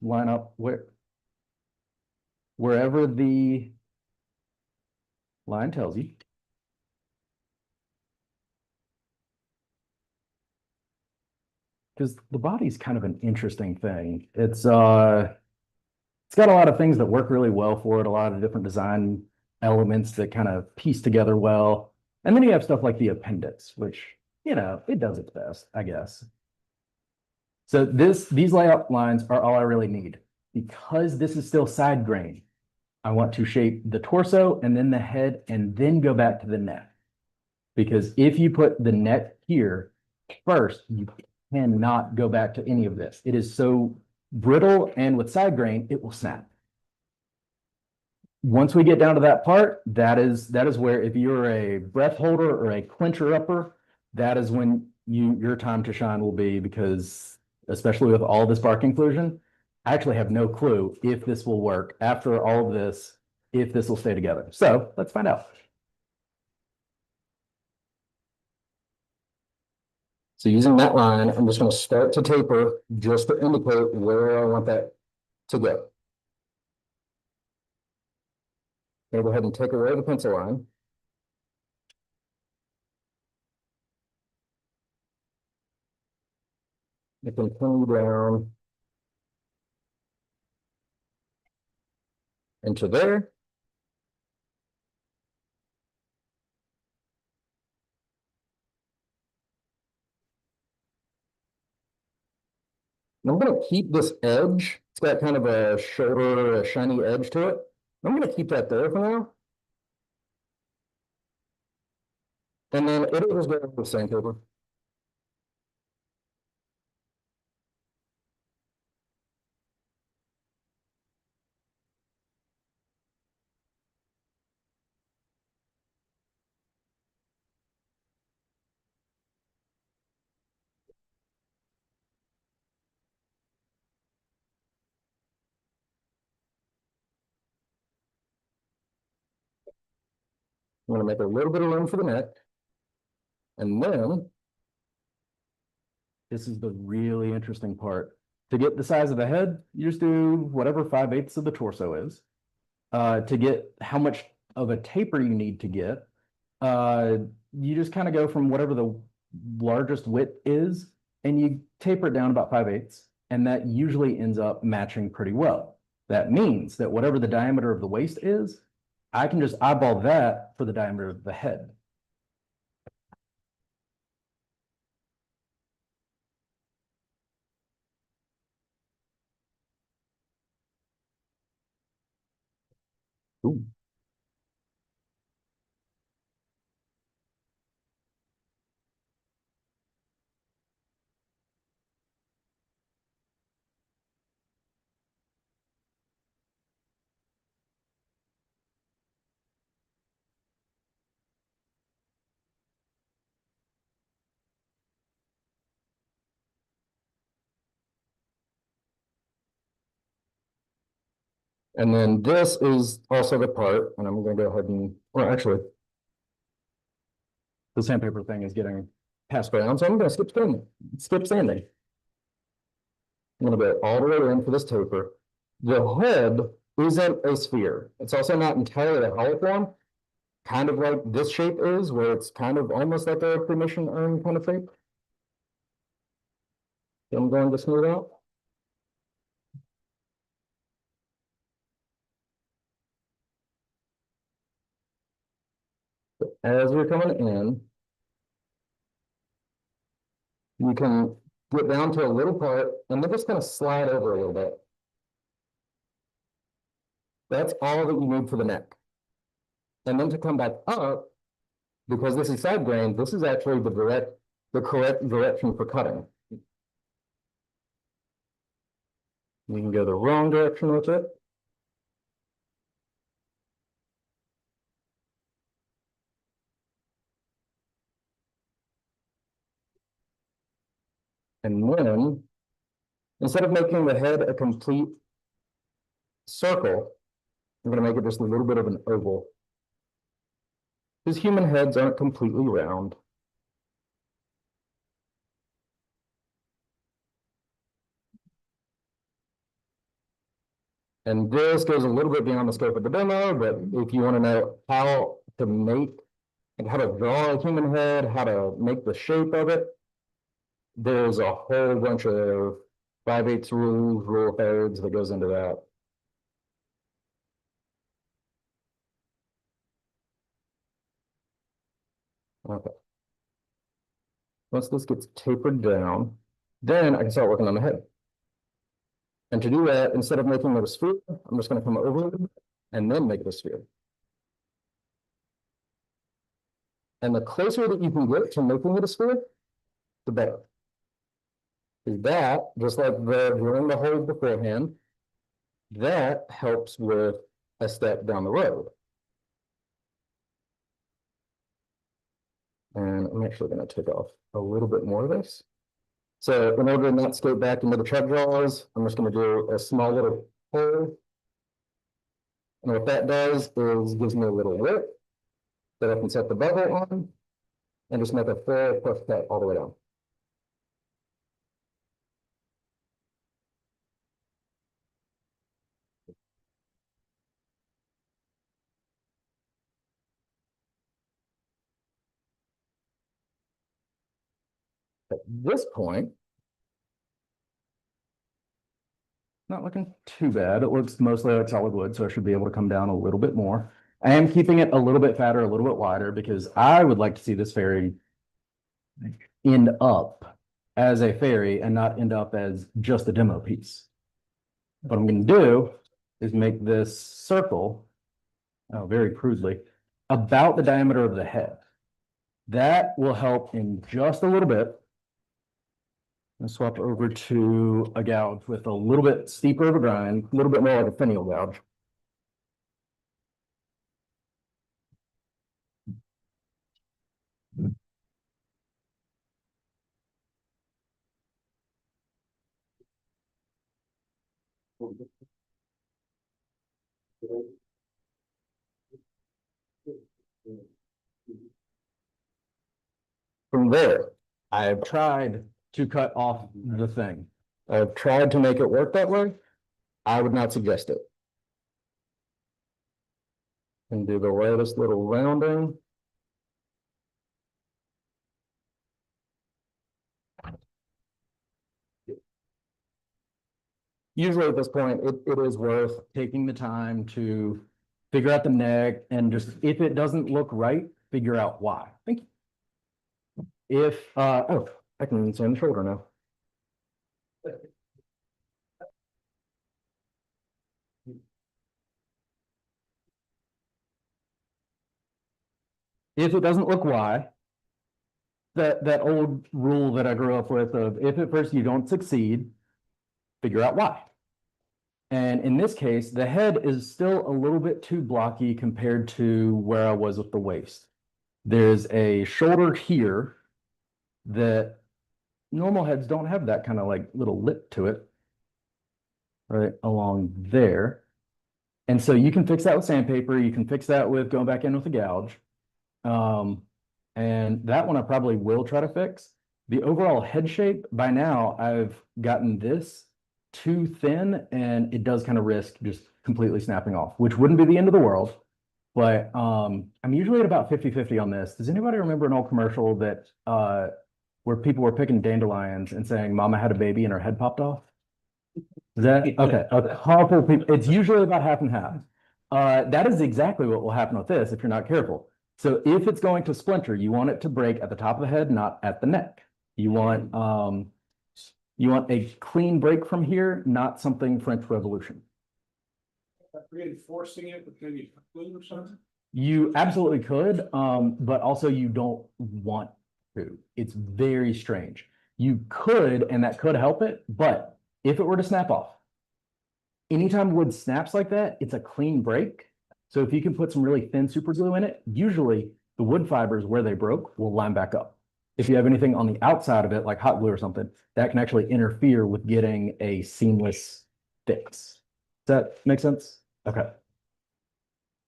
line up wherever the line tells you. Because the body's kind of an interesting thing. It's got a lot of things that work really well for it, a lot of different design elements that kind of piece together well. And then you have stuff like the appendix, which, you know, it does its best, I guess. So these layout lines are all I really need. Because this is still side grain, I want to shape the torso and then the head and then go back to the neck. Because if you put the neck here first, you cannot go back to any of this. It is so brittle, and with side grain, it will snap. Once we get down to that part, that is where if you're a breath holder or a clincher upper, that is when your time to shine will be, because especially with all this bark inclusion, I actually have no clue if this will work after all of this, if this will stay together. So let's find out. So using that line, I'm just going to start to taper just to indicate where I want that to go. I'm going to go ahead and take away the pencil line. It can continue down into there. And I'm going to keep this edge. It's got kind of a shoulder, a shiny edge to it. I'm going to keep that there for now. And then it'll just go over the sandpaper. I'm gonna make a little bit of room for the neck. And then this is the really interesting part. To get the size of the head, you just do whatever 5/8 of the torso is. To get how much of a taper you need to get, you just kind of go from whatever the largest width is, and you taper it down about 5/8, and that usually ends up matching pretty well. That means that whatever the diameter of the waist is, I can just eyeball that for the diameter of the head. Ooh. And then this is also the part, and I'm gonna go ahead and, well, actually, the sandpaper thing is getting passed around, so I'm gonna skip sanding. I'm gonna go all the way in for this taper. The head isn't a sphere. It's also not entirely a holoform, kind of like this shape is, where it's kind of almost like a cremation urn kind of shape. So I'm going to smooth out. As we're coming in, you can get down to a little part and then just kind of slide over a little bit. That's all that you need for the neck. And then to come back up, because this is side grain, this is actually the correct direction for cutting. You can go the wrong direction with it. And then, instead of making the head a complete circle, I'm going to make it just a little bit of an oval. Because human heads aren't completely round. And this goes a little bit beyond the scope of the demo, but if you want to know how to make and how to draw a human head, how to make the shape of it, there's a whole bunch of 5/8 rules, rule of thirds that goes into that. Okay. Once this gets tapered down, then I can start working on the head. And to do that, instead of making it a sphere, I'm just going to come over it and then make it a sphere. And the closer that you can get to making it a sphere, the better. That, just like the drilling the hole beforehand, that helps with a step down the road. And I'm actually going to take off a little bit more of this. So in order to not skate back into the tread jaws, I'm just going to do a small little hole. And what that does is gives me a little width that I can set the bevel on and just make a full push cut all the way down. At this point, not looking too bad. It looks mostly like solid wood, so I should be able to come down a little bit more. I am keeping it a little bit fatter, a little bit wider, because I would like to see this fairy end up as a fairy and not end up as just a demo piece. What I'm going to do is make this circle, oh, very crudely, about the diameter of the head. That will help in just a little bit. And swap over to a gouge with a little bit steeper of a grind, a little bit more like a finial gouge. From there, I've tried to cut off the thing. I've tried to make it work that way. I would not suggest it. And do the lightest little rounding. Usually at this point, it is worth taking the time to figure out the neck and just, if it doesn't look right, figure out why. Thank you. If, oh, I can sand the shoulder now. If it doesn't look why, that old rule that I grew up with of if at first you don't succeed, figure out why. And in this case, the head is still a little bit too blocky compared to where I was with the waist. There's a shoulder here that normal heads don't have, that kind of like little lip to it, right along there. And so you can fix that with sandpaper. You can fix that with going back in with a gouge. And that one I probably will try to fix. The overall head shape, by now I've gotten this too thin and it does kind of risk just completely snapping off, which wouldn't be the end of the world. But I'm usually at about 50-50 on this. Does anybody remember an old commercial that where people were picking dandelions and saying mama had a baby and her head popped off? Is that okay? A couple people, it's usually about half and half. That is exactly what will happen with this if you're not careful. So if it's going to splinter, you want it to break at the top of the head, not at the neck. You want a clean break from here, not something French Revolution. Reinforcing it with maybe glue or something? You absolutely could, but also you don't want to. It's very strange. You could, and that could help it, but if it were to snap off, anytime wood snaps like that, it's a clean break. So if you can put some really thin super glue in it, usually the wood fibers where they broke will line back up. If you have anything on the outside of it, like hot glue or something, that can actually interfere with getting a seamless fix. Does that make sense? Okay.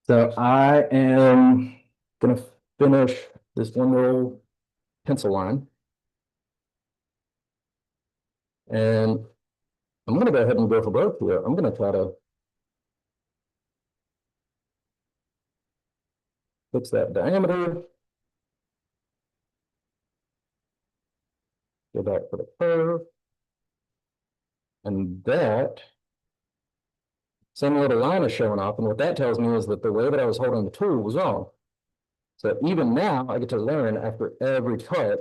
So I am gonna finish this one little pencil line. And I'm gonna go ahead and go for both here. I'm gonna try to fix that diameter. Go back for the curve. And that same little line is showing up. And what that tells me is that the way that I was holding the tool was wrong. So even now I get to learn after every cut,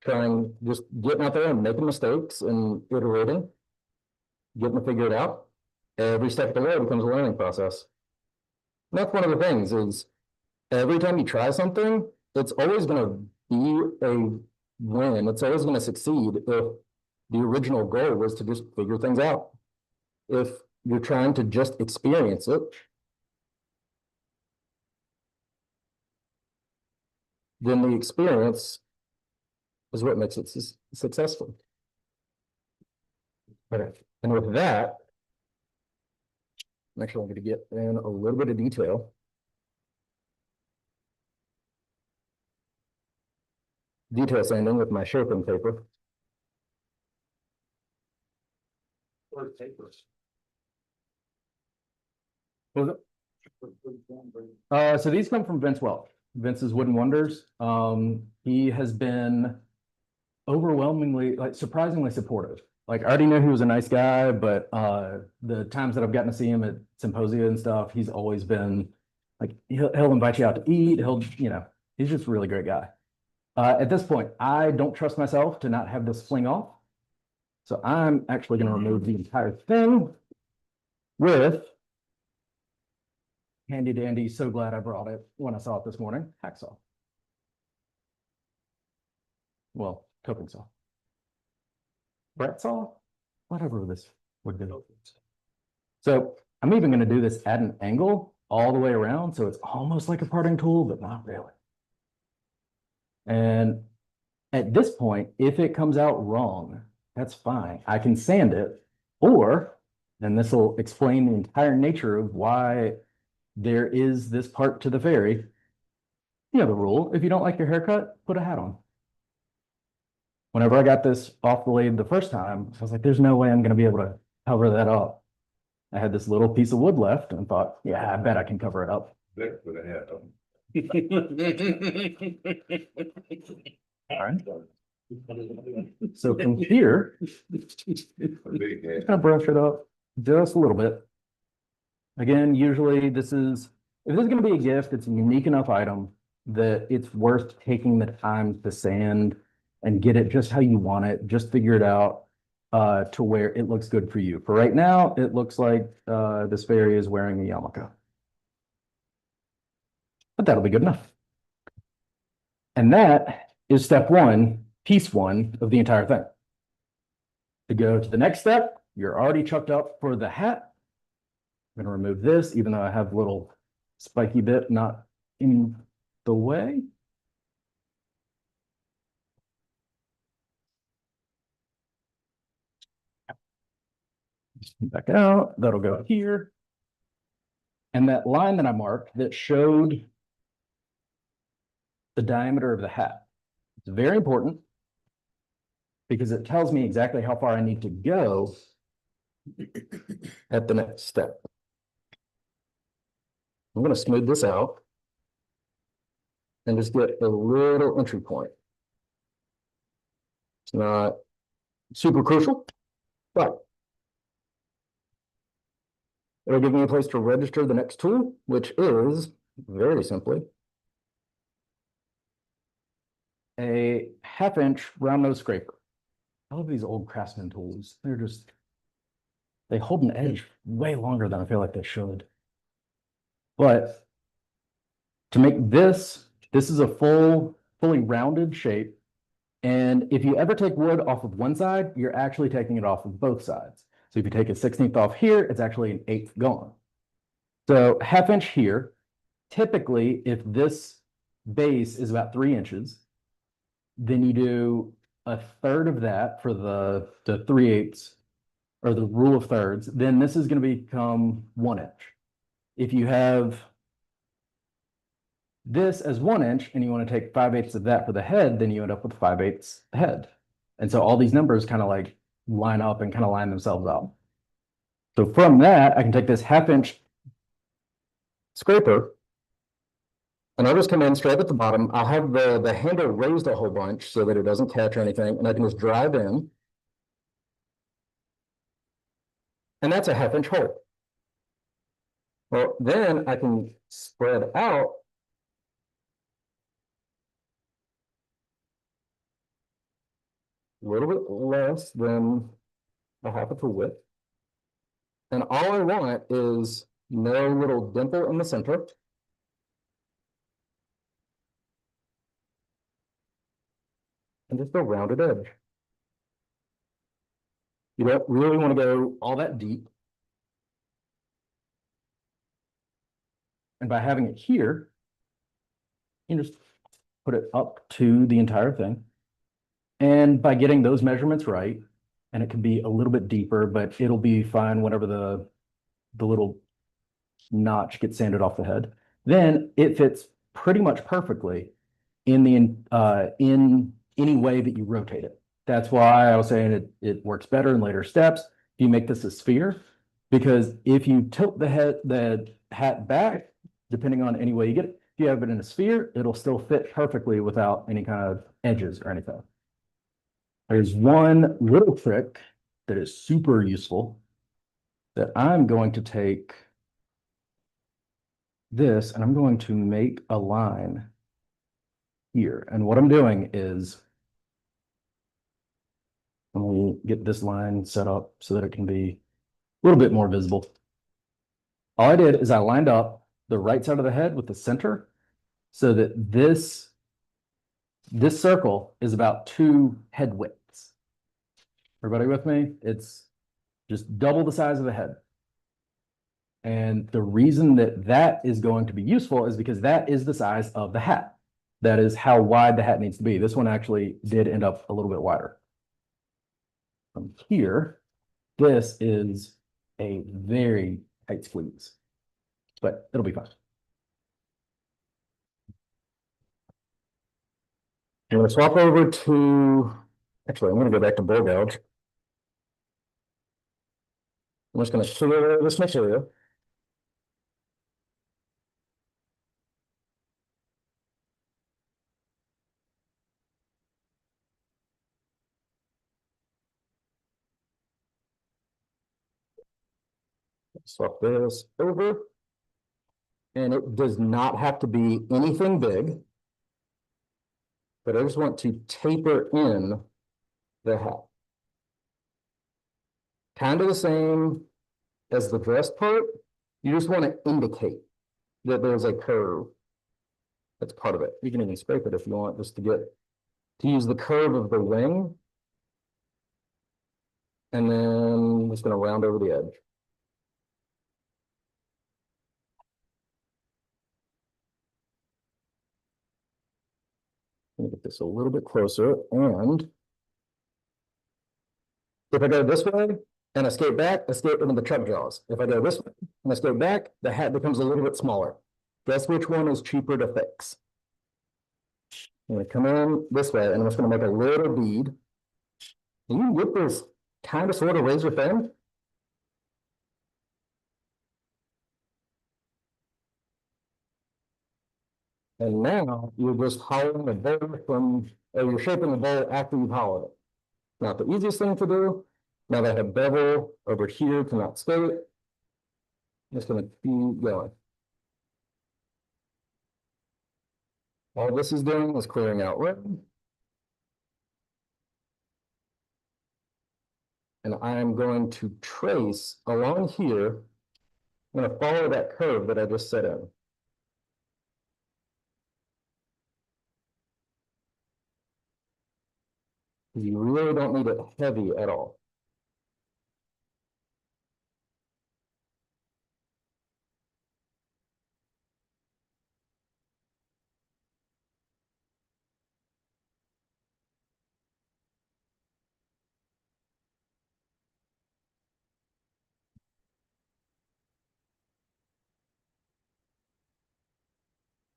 trying, just getting out there and making mistakes and iterating, getting to figure it out. Every step of the way becomes a learning process. And that's one of the things is every time you try something, it's always going to be a win. It's always going to succeed if the original goal was to just figure things out. If you're trying to just experience it, then the experience is what makes it successful. Okay, and with that, I'm actually going to get in a little bit of detail. Detail sanding with my sharpening paper. Or papers. What was it? So these come from Vince Welch, Vince's Wooden Wonders. He has been overwhelmingly, like surprisingly supportive. Like I already knew he was a nice guy, but the times that I've gotten to see him at symposia and stuff, he's always been like, he'll invite you out to eat. He's just a really great guy. At this point, I don't trust myself to not have this fling off. So I'm actually going to remove the entire thing with handy dandy. So glad I brought it when I saw it this morning. Hacksaw. Well, coping saw. Brett saw, whatever this would be. So I'm even going to do this at an angle all the way around. So it's almost like a parting tool, but not really. And at this point, if it comes out wrong, that's fine. I can sand it, or, and this will explain the entire nature of why there is this part to the ferry. You know the rule. If you don't like your haircut, put a hat on. Whenever I got this off the lathe the first time, I was like, there's no way I'm going to be able to cover that up. I had this little piece of wood left and thought, yeah, I bet I can cover it up. Better put a hat on. All right. So from here, A big hat. just kind of brush it up just a little bit. Again, usually if this is going to be a gift, it's a unique enough item that it's worth taking the time to sand and get it just how you want it. Just figure it out to where it looks good for you. For right now, it looks like this fairy is wearing a yarmulke. But that'll be good enough. And that is step one, piece one of the entire thing. To go to the next step, you're already chucked up for the hat. I'm going to remove this, even though I have a little spiky bit not in the way. Back out, that'll go here. And that line that I marked that showed the diameter of the hat, it's very important because it tells me exactly how far I need to go at the next step. I'm going to smooth this out and just get a little entry point. It's not super crucial, but it'll give me a place to register the next tool, which is very simply a 1/2 inch round nose scraper. I love these old Craftsman tools. They hold an edge way longer than I feel like they should. But to make this is a fully rounded shape. And if you ever take wood off of one side, you're actually taking it off of both sides. So if you take a 1/16 off here, it's actually an 1/8 gone. So 1/2 inch here. Typically, if this base is about 3 inches, then you do 1/3 of that for the 3/8 or the rule of thirds. Then this is going to become 1 inch. If you have this as 1 inch and you want to take 5/8 of that for the head, then you end up with 5/8 head. And so all these numbers kind of like line up and kind of line themselves out. So from that, I can take this 1/2 inch scraper and I'll just come in straight at the bottom. I'll have the handle raised a whole bunch so that it doesn't catch or anything. And I can just drive in. And that's a 1/2 inch hole. Well, then I can spread out a little bit less than a 1/2 of a width. And all I want is no little dimple in the center. And just a rounded edge. You don't really want to go all that deep. And by having it here, you can just put it up to the entire thing. And by getting those measurements right, and it can be a little bit deeper, but it'll be fine whenever the little notch gets sanded off the head, then it fits pretty much perfectly in any way that you rotate it. That's why I was saying it works better in later steps if you make this a sphere, because if you tilt the hat back, depending on any way you get it, if you have it in a sphere, it'll still fit perfectly without any kind of edges or anything. There's one little trick that is super useful that I'm going to take this and I'm going to make a line here. And what I'm doing is let me get this line set up so that it can be a little bit more visible. All I did is I lined up the right side of the head with the center so that this circle is about 2 head widths. Everybody with me? It's just double the size of the head. And the reason that is going to be useful is because that is the size of the hat. That is how wide the hat needs to be. This one actually did end up a little bit wider. From here, this is a very tight squeeze, but it'll be fine. I'm gonna swap over to, actually, I'm gonna go back to bull gouge. I'm just gonna clear this material. Swap this over. And it does not have to be anything big. But I just want to taper in the hat. Kind of the same as the breast part. You just want to indicate that there's a curve. That's part of it. You can even scrape it if you want, just to use the curve of the wing. And then I'm just going to round over the edge. Let me get this a little bit closer. And if I go this way and escape back, escape into the truck jaws. If I go this way and escape back, the hat becomes a little bit smaller. Guess which one is cheaper to fix? I'm going to come in this way and I'm just going to make a little bead. And you can get this kind of sort of razor thin. And now you're just hollowing the bowl or you're shaping the bowl after you've hollowed it. Not the easiest thing to do. Now that I have bevel over here to not skate, I'm just going to keep going. All this is doing is clearing out red. And I'm going to trace along here. I'm going to follow that curve that I just set in. You really don't need it heavy at all.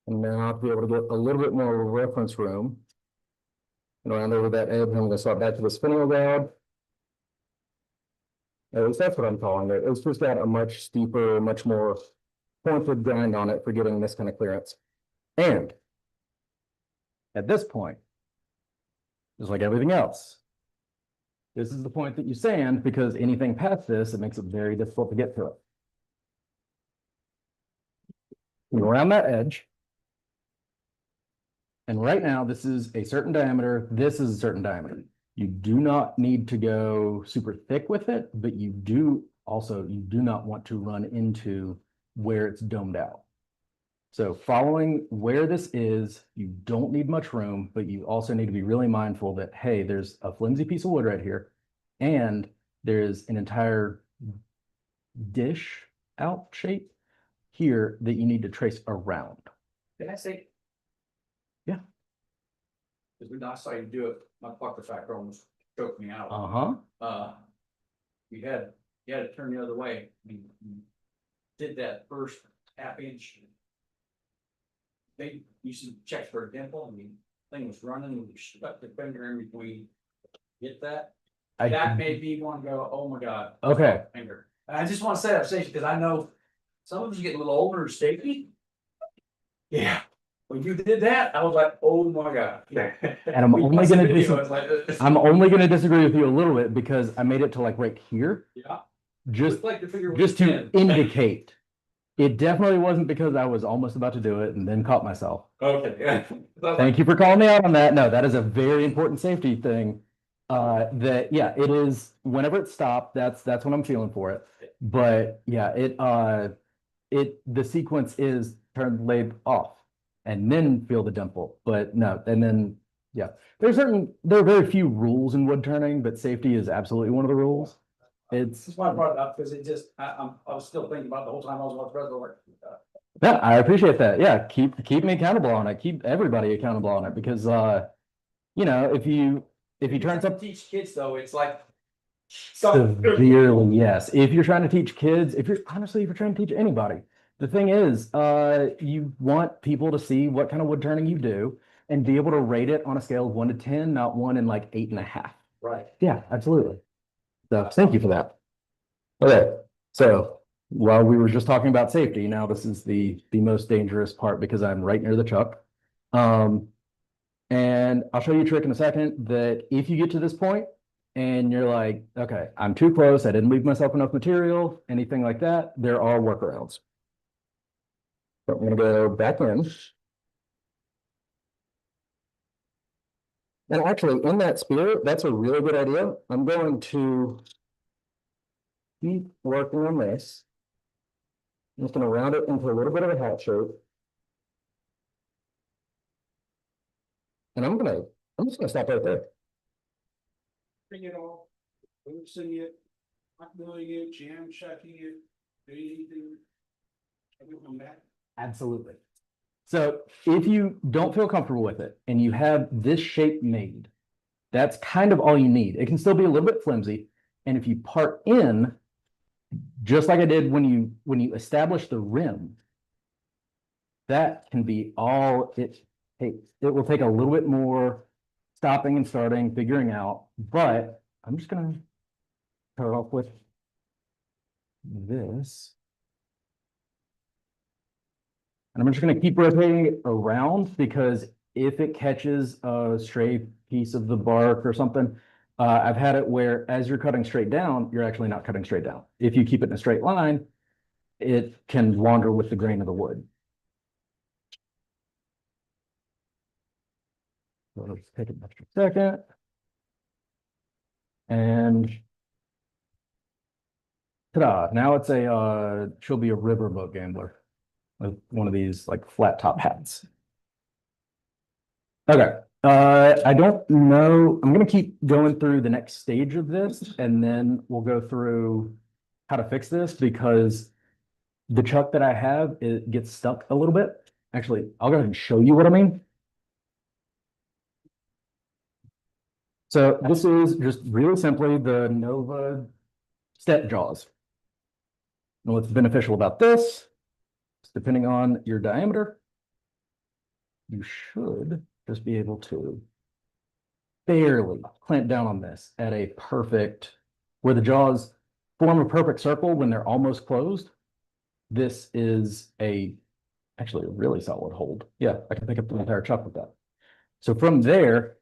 And now I'll be able to get a little bit more reference room. And around over that edge, I'm going to swap back to the spinning rod. At least that's what I'm calling it. It's just got a much steeper, much more pointed grind on it for getting this kind of clearance. And at this point, just like everything else, this is the point that you sand, because anything past this, it makes it very difficult to get to it. And around that edge. And right now, this is a certain diameter. This is a certain diameter. You do not need to go super thick with it, but you do not want to run into where it's domed out. So following where this is, you don't need much room, but you also need to be really mindful that, hey, there's a flimsy piece of wood right here, and there's an entire dish out shape here that you need to trace around. Can I say? Yeah. Because when I saw you do it, my pucker factor almost choked me out. You had to turn the other way. I mean, you did that first half inch. They used to check for a dimple. I mean, thing was running, and you stuck the finger in between. Get that? That made me want to go, oh my God. Okay. Finger. And I just want to say that because I know some of us get a little older and shaky. Yeah. When you did that, I was like, oh my God. And I'm only going to I'm only going to disagree with you a little bit, because I made it to like right here. Yeah. Just like to figure to indicate. It definitely wasn't because I was almost about to do it and then caught myself. Okay. Thank you for calling me out on that. No, that is a very important safety thing. That, yeah, it is, whenever it stopped, that's when I'm feeling for it. But yeah, the sequence is turn the lathe off and then feel the dimple. But no, and then, yeah, there are very few rules in wood turning, but safety is absolutely one of the rules. That's why I brought it up, because it just, I was still thinking about the whole time I was watching wrestling. Yeah, I appreciate that. Yeah, keep me accountable on it. Keep everybody accountable on it, because if you turn something, Teach kids though, it's like. severely, yes. If you're trying to teach kids, if you're trying to teach anybody, the thing is, you want people to see what kind of wood turning you do. and be able to rate it on a scale of 1 to 10, not 1 and like 8.5. Right. Yeah, absolutely. So thank you for that. Okay, so while we were just talking about safety, now this is the most dangerous part because I'm right near the chuck. And I'll show you a trick in a second that if you get to this point and you're like, okay, I'm too close, I didn't leave myself enough material, anything like that, there are workarounds. So I'm gonna go back in. And actually, in that spirit, that's a really good idea. I'm going to keep working on this. I'm just gonna round it into a little bit of a hat shape. And I'm just gonna stop right there. Bring it all, loosen it, not doing it, jam checking it, do anything. Everything back. Absolutely. So if you don't feel comfortable with it and you have this shape made, that's kind of all you need. It can still be a little bit flimsy. And if you part in, just like I did when you establish the rim, that can be all it takes. It will take a little bit more stopping and starting, figuring out, but I'm just gonna start off with this. And I'm just gonna keep rotating it around because if it catches a stray piece of the bark or something, I've had it where as you're cutting straight down, you're actually not cutting straight down. If you keep it in a straight line, it can wander with the grain of the wood. So let's take an extra second. And ta-da, now it's she'll be a riverboat gambler with one of these like flat top hats. Okay, I don't know, I'm gonna keep going through the next stage of this and then we'll go through how to fix this because the chuck that I have, it gets stuck a little bit. Actually, I'll go ahead and show you what I mean. So this is just really simply the Nova step jaws. And what's beneficial about this, depending on your diameter, you should just be able to barely clamp down on this at a perfect, where the jaws form a perfect circle when they're almost closed. This is actually a really solid hold. Yeah, I can pick up the entire chuck with that. So from there,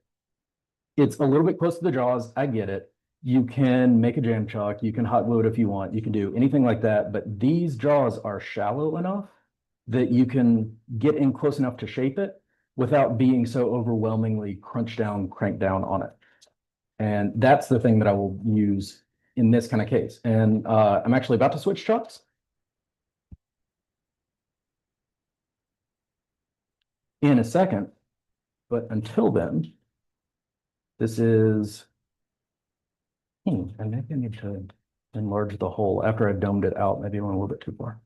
it's a little bit close to the jaws. I get it. You can make a jam chuck. You can hot glue it if you want. You can do anything like that. But these jaws are shallow enough that you can get in close enough to shape it without being so overwhelmingly crunch down, crank down on it. And that's the thing that I will use in this kind of case. And I'm actually about to switch chucks. In a second, but until then, this is, and maybe I need to enlarge the hole after I've domed it out. Maybe I went a little bit too far.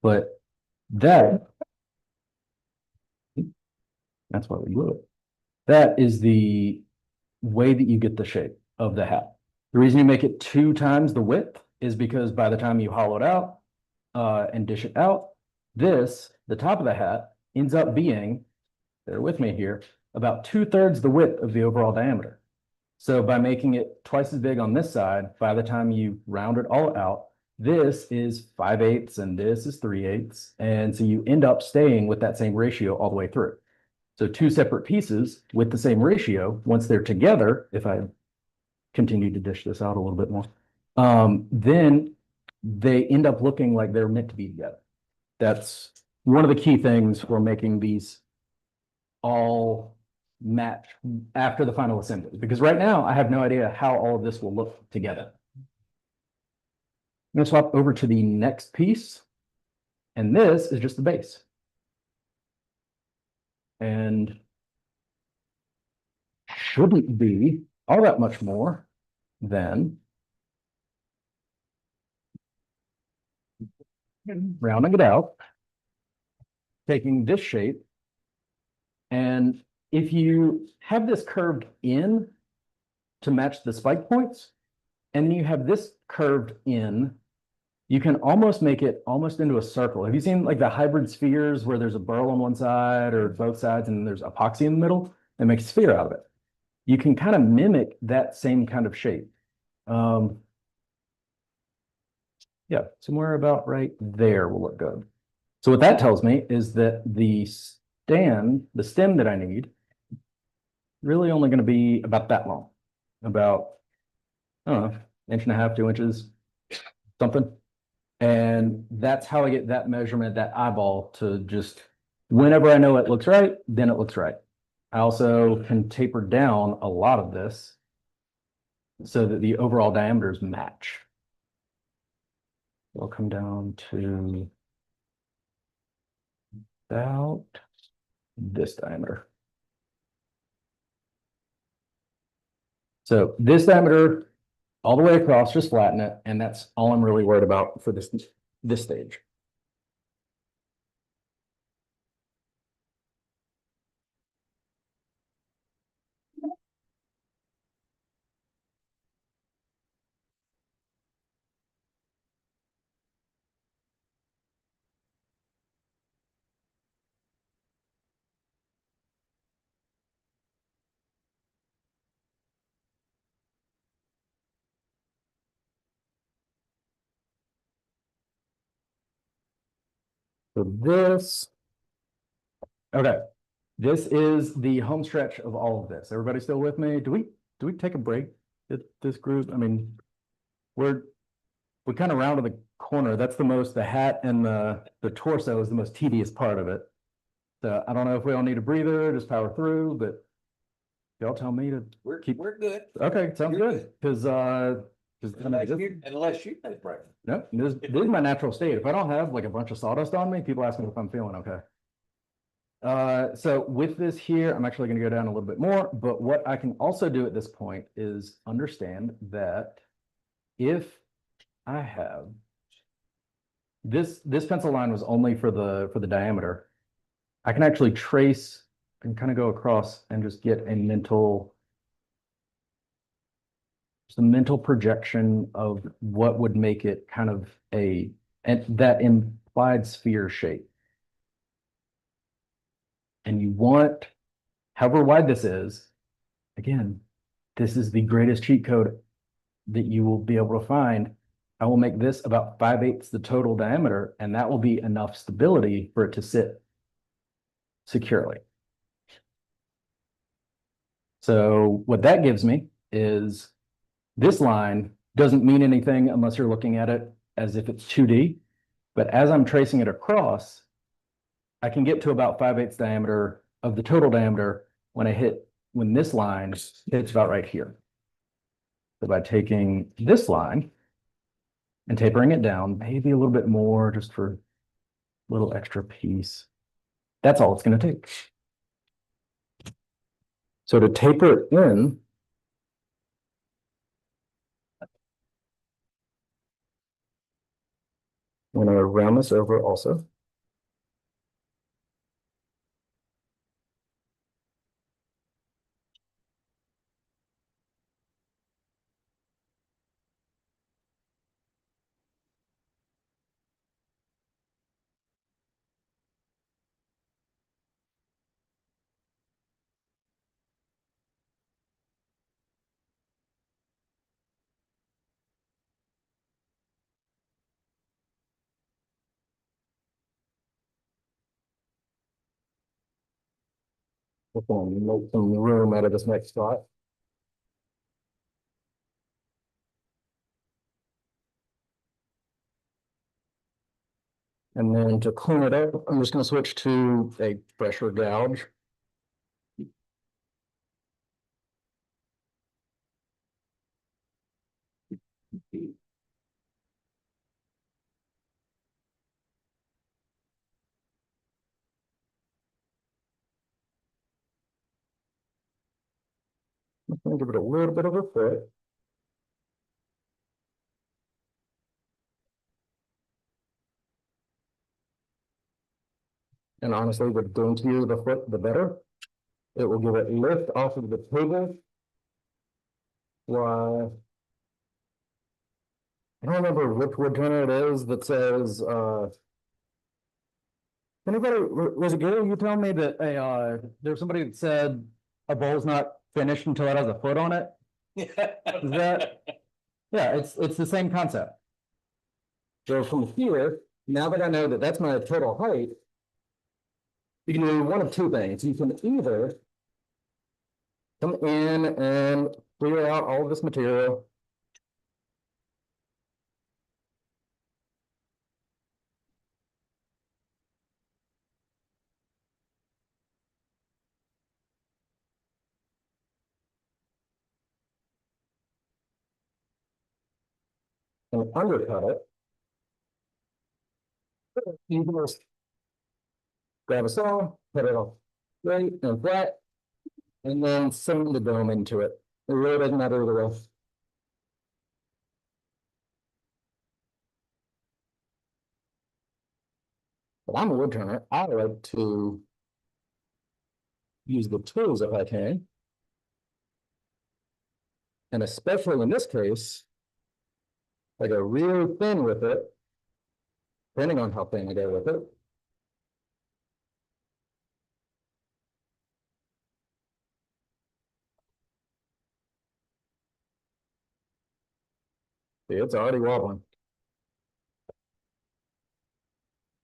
But that's why we glue it. That is the way that you get the shape of the hat. The reason you make it 2 times the width is because by the time you hollow it out and dish it out, the top of the hat ends up being, bear with me here, about 2/3 the width of the overall diameter. So by making it twice as big on this side, by the time you round it all out, this is 5/8 and this is 3/8. And so you end up staying with that same ratio all the way through. So 2 separate pieces with the same ratio, once they're together, if I continue to dish this out a little bit more, then they end up looking like they're meant to be together. That's one of the key things for making these all match after the final assembly, because right now I have no idea how all of this will look together. I'm going to swap over to the next piece, and this is just the base. And shouldn't be all that much more than rounding it out, taking this shape, and if you have this curved in to match the spike points, and you have this curved in you can almost make it almost into a circle. Have you seen like the hybrid spheres where there's a burl on one side or both sides and there's epoxy in the middle that makes a sphere out of it? You can kind of mimic that same kind of shape. Yeah, somewhere about right there will look good. So what that tells me is that the stem that I need, really only going to be about that long, about, I don't know, inch and a half, 2 inches, something. And that's how I get that measurement, that eyeball to just, whenever I know it looks right, then it looks right. I also can taper down a lot of this so that the overall diameters match. We'll come down to about this diameter. So this diameter all the way across, just flatten it, and that's all I'm really worried about for this stage. So this, okay, this is the home stretch of all of this. Everybody still with me? Do we take a break at this group? I mean, we kind of rounded the corner. That's the hat and the torso is the most tedious part of it. So I don't know if we all need a breather, just power through, but y'all tell me to keep. We're good. Okay, sounds good. Because Unless you take break. no, this is my natural state. If I don't have like a bunch of sawdust on me, people ask me if I'm feeling okay. So with this here, I'm actually going to go down a little bit more, but what I can also do at this point is understand that if I have this pencil line was only for the diameter, I can actually trace and kind of go across and just get a mental projection of what would make it kind of that implied sphere shape. And you want, however wide this is, again, this is the greatest cheat code that you will be able to find. I will make this about 5/8 the total diameter, and that will be enough stability for it to sit securely. So what that gives me is this line doesn't mean anything unless you're looking at it as if it's 2D. But as I'm tracing it across, I can get to about 5/8 diameter of the total diameter when this line hits about right here. So by taking this line and tapering it down, maybe a little bit more just for a little extra piece, that's all it's going to take. So to taper it in, I'm going to round this over also. We're going to make some room out of this next spot. And then to clean it up, I'm just going to switch to a pressure gouge. I'm going to give it a little bit of a fit. And honestly, the daintier the foot, the better. It will give it lift off of the table. While I don't remember which wood turner it is that says, anybody, was it Gary, you telling me that there's somebody that said a bowl's not finished until it has a foot on it? Is that, yeah, it's the same concept. So from here, now that I know that that's my total height, you can do one of two things. You can either come in and clear out all of this material. And undercut it. You can just grab a saw, cut it off straight and flat, and then sink the dome into it. It really doesn't matter the way. But I'm a wood turner. I like to use the tools if I can. And especially in this case, I go real thin with it, depending on how thin I go with it. See, it's already wobbling.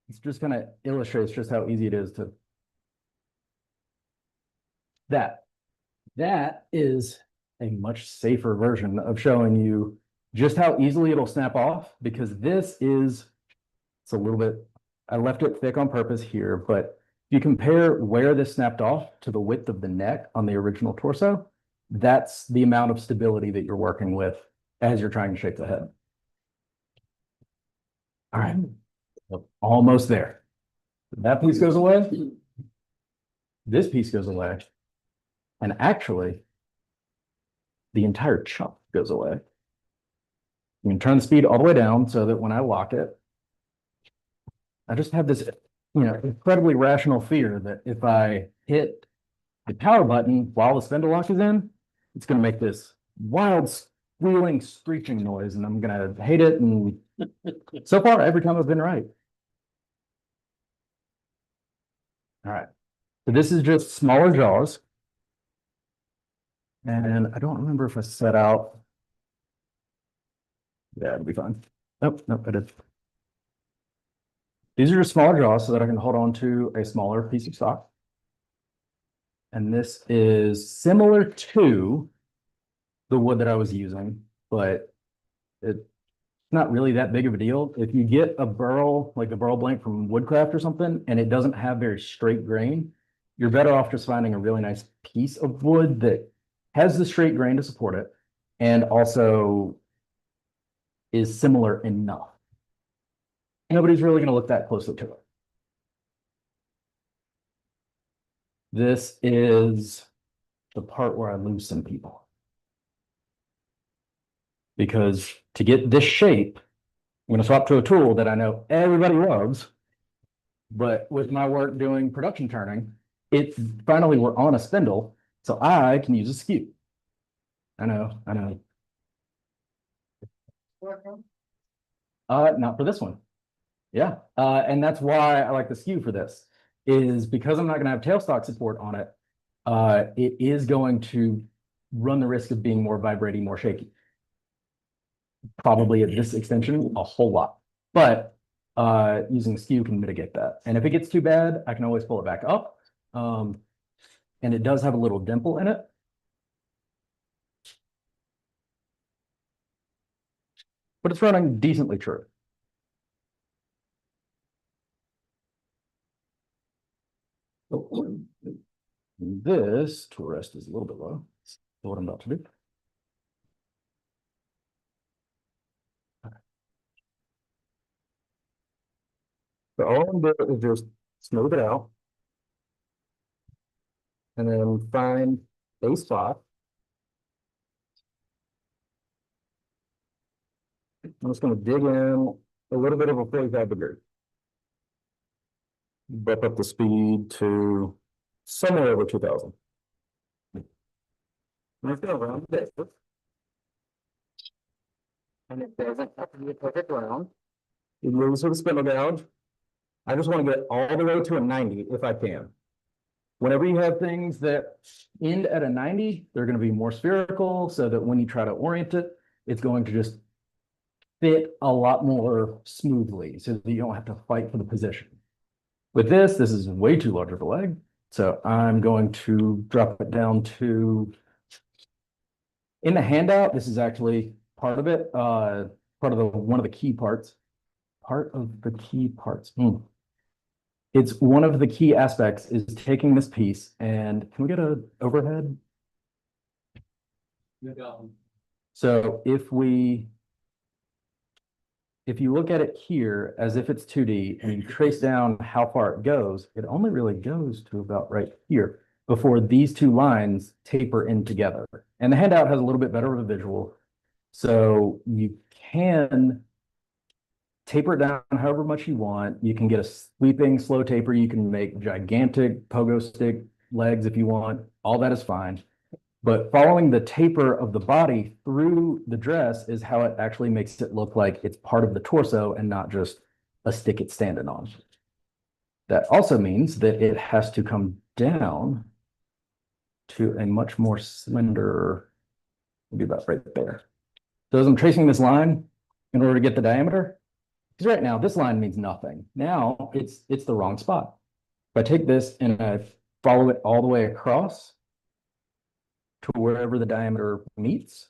It's just kind of illustrates just how easy it is to. That is a much safer version of showing you just how easily it'll snap off, because it's a little bit, I left it thick on purpose here, but if you compare where this snapped off to the width of the neck on the original torso, that's the amount of stability that you're working with as you're trying to shape the head. All right, almost there. That piece goes away. This piece goes away. And actually, the entire chunk goes away. You can turn the speed all the way down so that when I lock it, I just have this, incredibly rational fear that if I hit the power button while the spindle lock is in, it's going to make this wild squealing, screeching noise, and I'm going to hate it. And so far, every time I've been right. All right. So this is just smaller jaws. And I don't remember if I set out. Yeah, it'll be fine. Nope, I did. These are just smaller jaws so that I can hold on to a smaller piece of stock. And this is similar to the wood that I was using, but it's not really that big of a deal. If you get a burl, like the burl blank from Woodcraft or something, and it doesn't have very straight grain, you're better off just finding a really nice piece of wood that has the straight grain to support it and also is similar enough. Nobody's really going to look that closely to it. This is the part where I lose some people. Because to get this shape, I'm going to swap to a tool that I know everybody loves, but with my work doing production turning, it's finally we're on a spindle, so I can use a skew. I know. Not for this one. Yeah, and that's why I like the skew for this, is because I'm not going to have tailstock support on it. It is going to run the risk of being more vibrating, more shaky. Probably at this extension, a whole lot. But using skew can mitigate that. And if it gets too bad, I can always pull it back up. And it does have a little dimple in it. But it's running decently true. This tool rest is a little bit low. That's what I'm about to do. So all I'm doing is just smooth it out. And then find a spot. I'm just going to dig in a little bit of a 45 degree. Bump up the speed to somewhere over 2000. Let's go around this. And it doesn't have to be a perfect round. It moves with a spindle gouge. I just want to get all the way to a 90 if I can. Whenever you have things that end at a 90, they're going to be more spherical so that when you try to orient it, it's going to just fit a lot more smoothly so that you don't have to fight for the position. With this is way too large of a leg. So I'm going to drop it down to, in the handout, this is actually part of it, part of one of the key parts. Part of the key parts. It's one of the key aspects is taking this piece and can we get an overhead? So if you look at it here as if it's 2D and you trace down how far it goes, it only really goes to about right here before these two lines taper in together. And the handout has a little bit better of a visual. So you can taper it down however much you want. You can get a sweeping slow taper. You can make gigantic pogo stick legs if you want. All that is fine. But following the taper of the body through the dress is how it actually makes it look like it's part of the torso and not just a stick it's standing on. That also means that it has to come down to a much more slender, maybe about right there. So as I'm tracing this line in order to get the diameter, because right now this line means nothing. Now it's the wrong spot. If I take this and I follow it all the way across to wherever the diameter meets,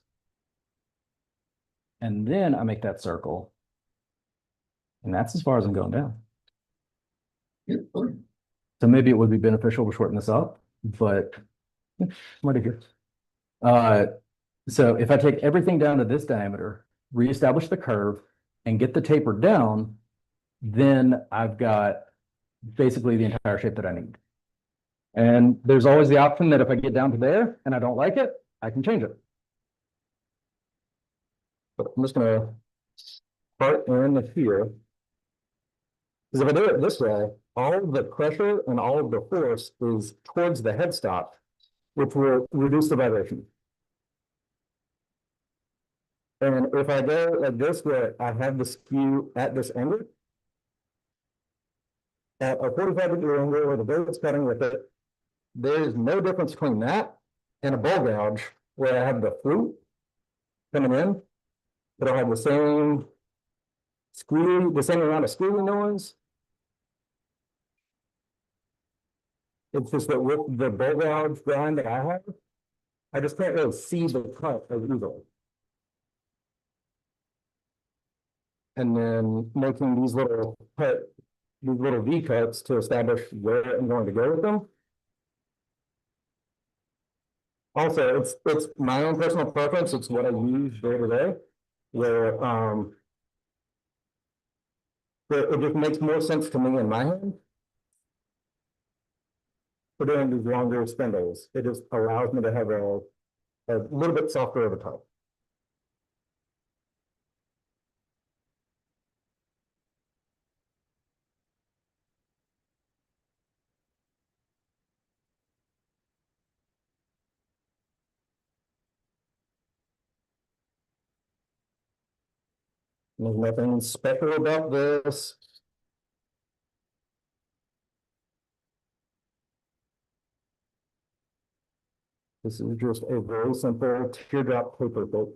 and then I make that circle, and that's as far as I'm going down. So maybe it would be beneficial to shorten this up, but what here? So if I take everything down to this diameter, reestablish the curve, and get the taper down, then I've got basically the entire shape that I need. And there's always the option that if I get down to there and I don't like it, I can change it. But I'm just gonna start in here. Because if I do it this way, all of the pressure and all of the force is towards the headstock, which will reduce the vibration. And if I go like this, where I have the skew at this angle, at a 45-degree angle where the boat's cutting with it, there is no difference between that and a bowl gouge where I have the fruit coming in. It'll have the same squealing, the same amount of squealing noise. It's just that with the bowl gouge grind that I have, I just can't really see the cut as easily. And then making these little V cuts to establish where I'm going to go with them. Also, it's my own personal preference. It's what I use day to day, where it just makes more sense to me in my head for doing these longer spindles. It just allows me to have a little bit softer of a toe. There's nothing special about this. This is just a very simple teardrop paper boat.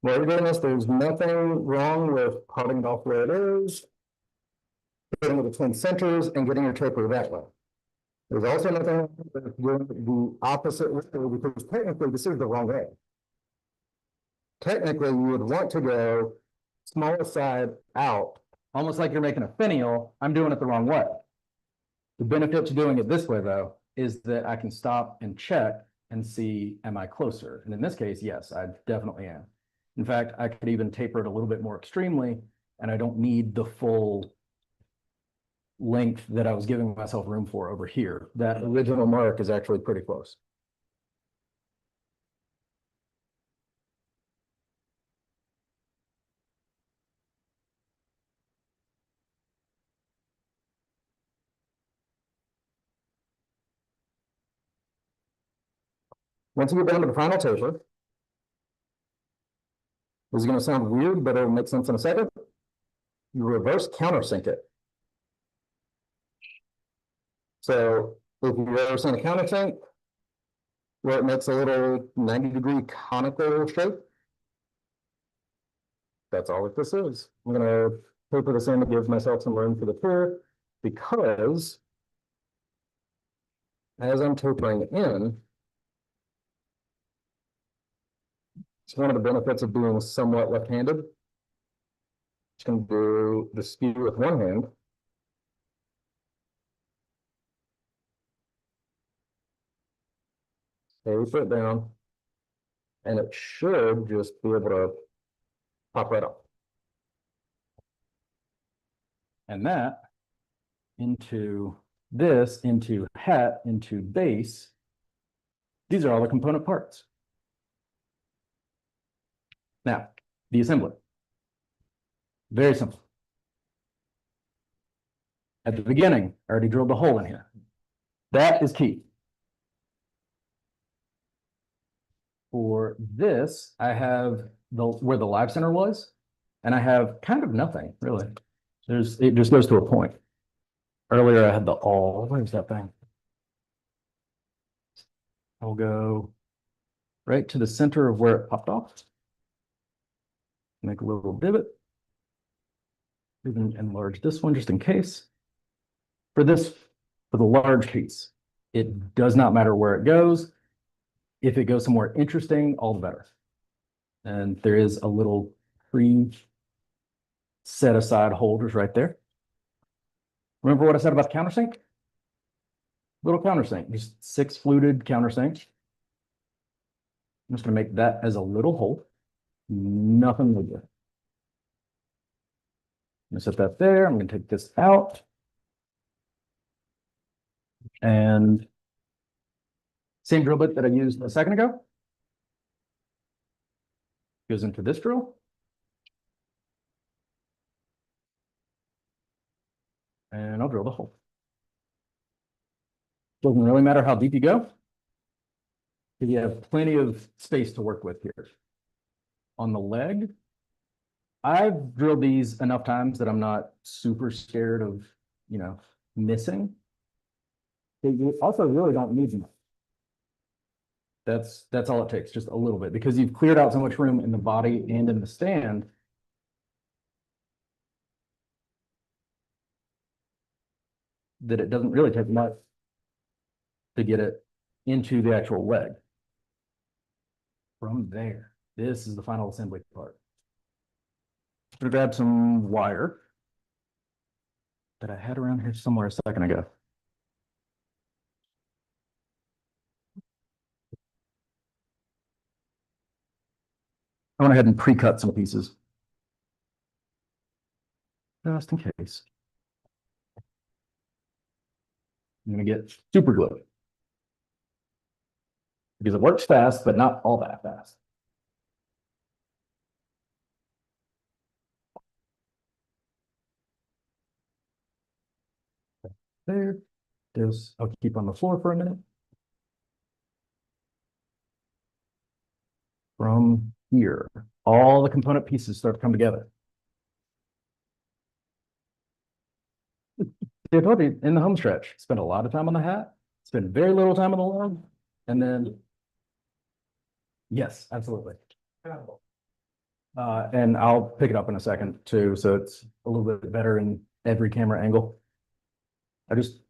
While you're doing this, there's nothing wrong with parting it off where it is, putting it between centers and getting your taper that way. There's also nothing wrong with doing the opposite way because technically this is the wrong way. Technically, you would want to go smaller side out, almost like you're making a finial. I'm doing it the wrong way. The benefit to doing it this way, though, is that I can stop and check and see, am I closer? And in this case, yes, I definitely am. In fact, I could even taper it a little bit more extremely, and I don't need the full length that I was giving myself room for over here. That original mark is actually pretty close. Once you get down to the final taper, this is going to sound weird, but it'll make sense in a second. You reverse countersink it. So if you've ever seen a countersink where it makes a little 90-degree conical shape, that's all that this is. I'm going to taper this in to give myself some room for the tour, because as I'm tapering in, it's one of the benefits of being somewhat left-handed. Just going to do the skew with one hand. Taper it down, and it should just be able to pop right up. And that into this, into hat, into base. These are all the component parts. Now, the assembly. Very simple. At the beginning, I already drilled the hole in here. That is key. For this, I have where the live center was, and I have kind of nothing, really. It just goes to a point. Earlier, I had the all. Where's that thing? I'll go right to the center of where it popped off. Make a little divot. Even enlarge this one just in case. For the large piece, it does not matter where it goes. If it goes somewhere interesting, all the better. And there is a little set aside holders right there. Remember what I said about the countersink? Little countersink, just 6 fluted countersinks. I'm just going to make that as a little hole. Nothing with it. I'm going to set that there. I'm going to take this out. And same drill bit that I used a second ago goes into this drill. And I'll drill the hole. Doesn't really matter how deep you go, because you have plenty of space to work with here. On the leg, I've drilled these enough times that I'm not super scared of, missing. You also really don't need much. That's all it takes, just a little bit, because you've cleared out so much room in the body and in the stand. That it doesn't really take much to get it into the actual leg. From there, this is the final assembly part. I'm gonna grab some wire that I had around here somewhere a second ago. I went ahead and pre-cut some pieces, just in case. I'm gonna get super glue, because it works fast, but not all that fast. There's, I'll keep on the floor for a minute. From here, all the component pieces start to come together. I told you in the home stretch, spend a lot of time on the hat, spend very little time on the log, and then, yes, absolutely. And I'll pick it up in a second too, so it's a little bit better in every camera angle. I just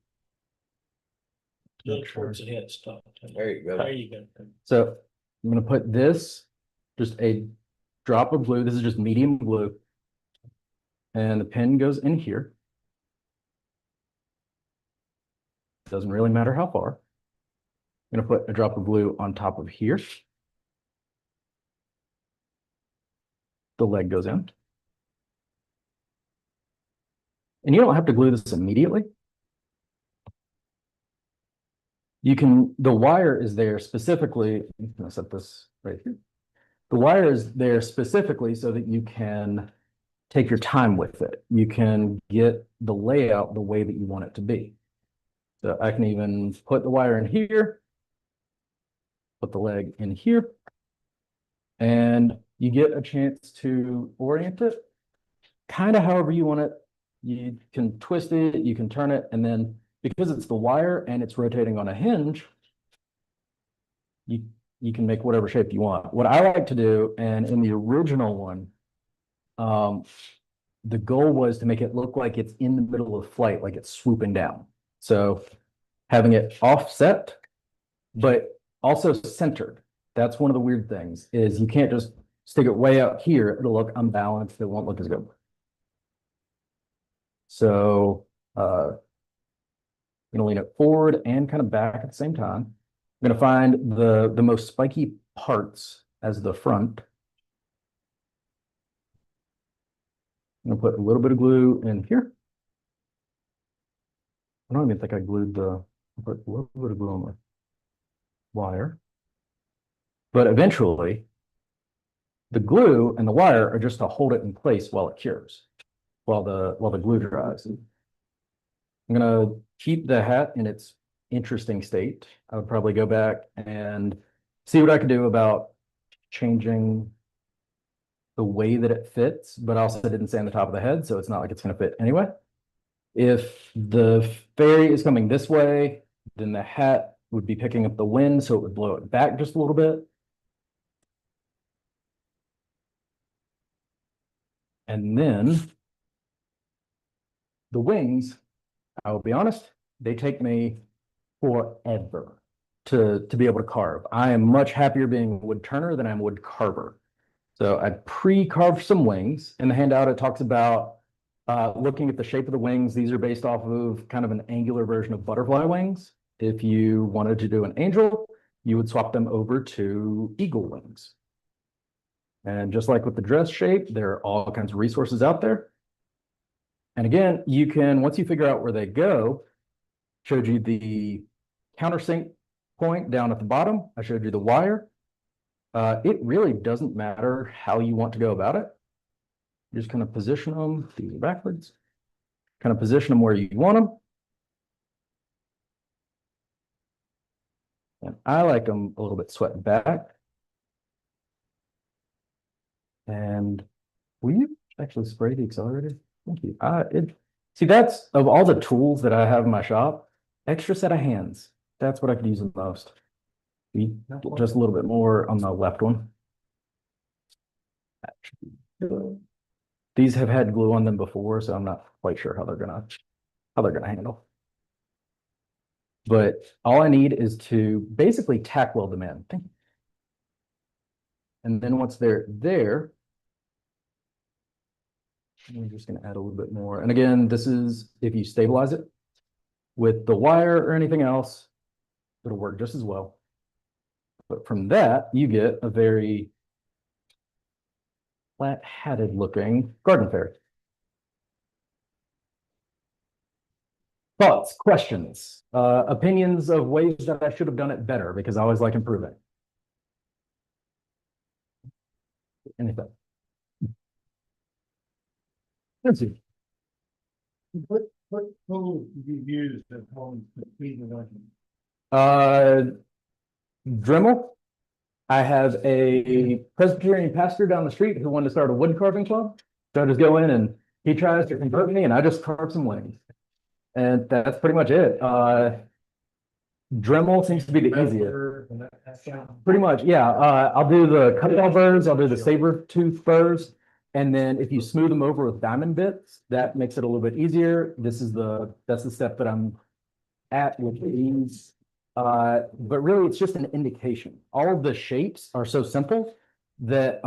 Look towards the head stuff. There you go. There you go. So I'm gonna put this, just a drop of glue. This is just medium glue. And the pin goes in here. Doesn't really matter how far. I'm gonna put a drop of glue on top of here. The leg goes in. and you don't have to glue this immediately. The wire is there specifically, I'm gonna set this right here. The wire is there specifically so that you can take your time with it. You can get the layout the way that you want it to be. So I can even put the wire in here, put the leg in here, and you get a chance to orient it kind of however you want it. You can twist it, you can turn it, and then because it's the wire and it's rotating on a hinge, you can make whatever shape you want. What I like to do, and in the original one, the goal was to make it look like it's in the middle of flight, like it's swooping down. So having it offset, but also centered. That's one of the weird things is you can't just stick it way out here. It'll look unbalanced. It won't look as good. So I'm gonna lean it forward and kind of back at the same time. I'm gonna find the most spiky parts as the front. I'm gonna put a little bit of glue in here. I don't even think I glued I put a little bit of glue on the wire. But eventually, the glue and the wire are just to hold it in place while it cures, while the glue dries. I'm gonna keep the hat in its interesting state. I would probably go back and see what I could do about changing the way that it fits, but also didn't say on the top of the head, so it's not like it's gonna fit anyway. If the fairy is coming this way, then the hat would be picking up the wind, so it would blow it back just a little bit. And then the wings, I will be honest, they take me forever to be able to carve. I am much happier being a wood turner than I'm a wood carver. So I pre-carved some wings. In the handout, it talks about looking at the shape of the wings. These are based off of kind of an angular version of butterfly wings. If you wanted to do an angel, you would swap them over to eagle wings. And just like with the dress shape, there are all kinds of resources out there. And again, you can, once you figure out where they go, showed you the countersink point down at the bottom. I showed you the wire. It really doesn't matter how you want to go about it. You're just kind of position them, these are backwards, kind of position them where you want them. And I like them a little bit swept back. And will you actually spray the accelerator? Thank you. See, that's of all the tools that I have in my shop, extra set of hands. That's what I could use the most. Just a little bit more on the left one. These have had glue on them before, so I'm not quite sure how they're gonna handle. But all I need is to basically tack weld them in. And then once they're there, I'm just going to add a little bit more. And again, this is if you stabilize it with the wire or anything else, it'll work just as well. But from that, you get a very flat-hatted looking garden fairy. Thoughts, questions, opinions of ways that I should have done it better, because I always like improving. Anything? Let's see. What tool do you use at home to clean the onion? Dremel. I have a Presbyterian pastor down the street who wanted to start a wood carving club. So I just go in and he tries to convert me and I just carve some wings. And that's pretty much it. Dremel seems to be the easiest. Pretty much, yeah. I'll do the cut-off burrs, I'll do the saber tooth burrs. And then if you smooth them over with diamond bits, that makes it a little bit easier. That's the step that I'm at with these. But really it's just an indication. All of the shapes are so simple that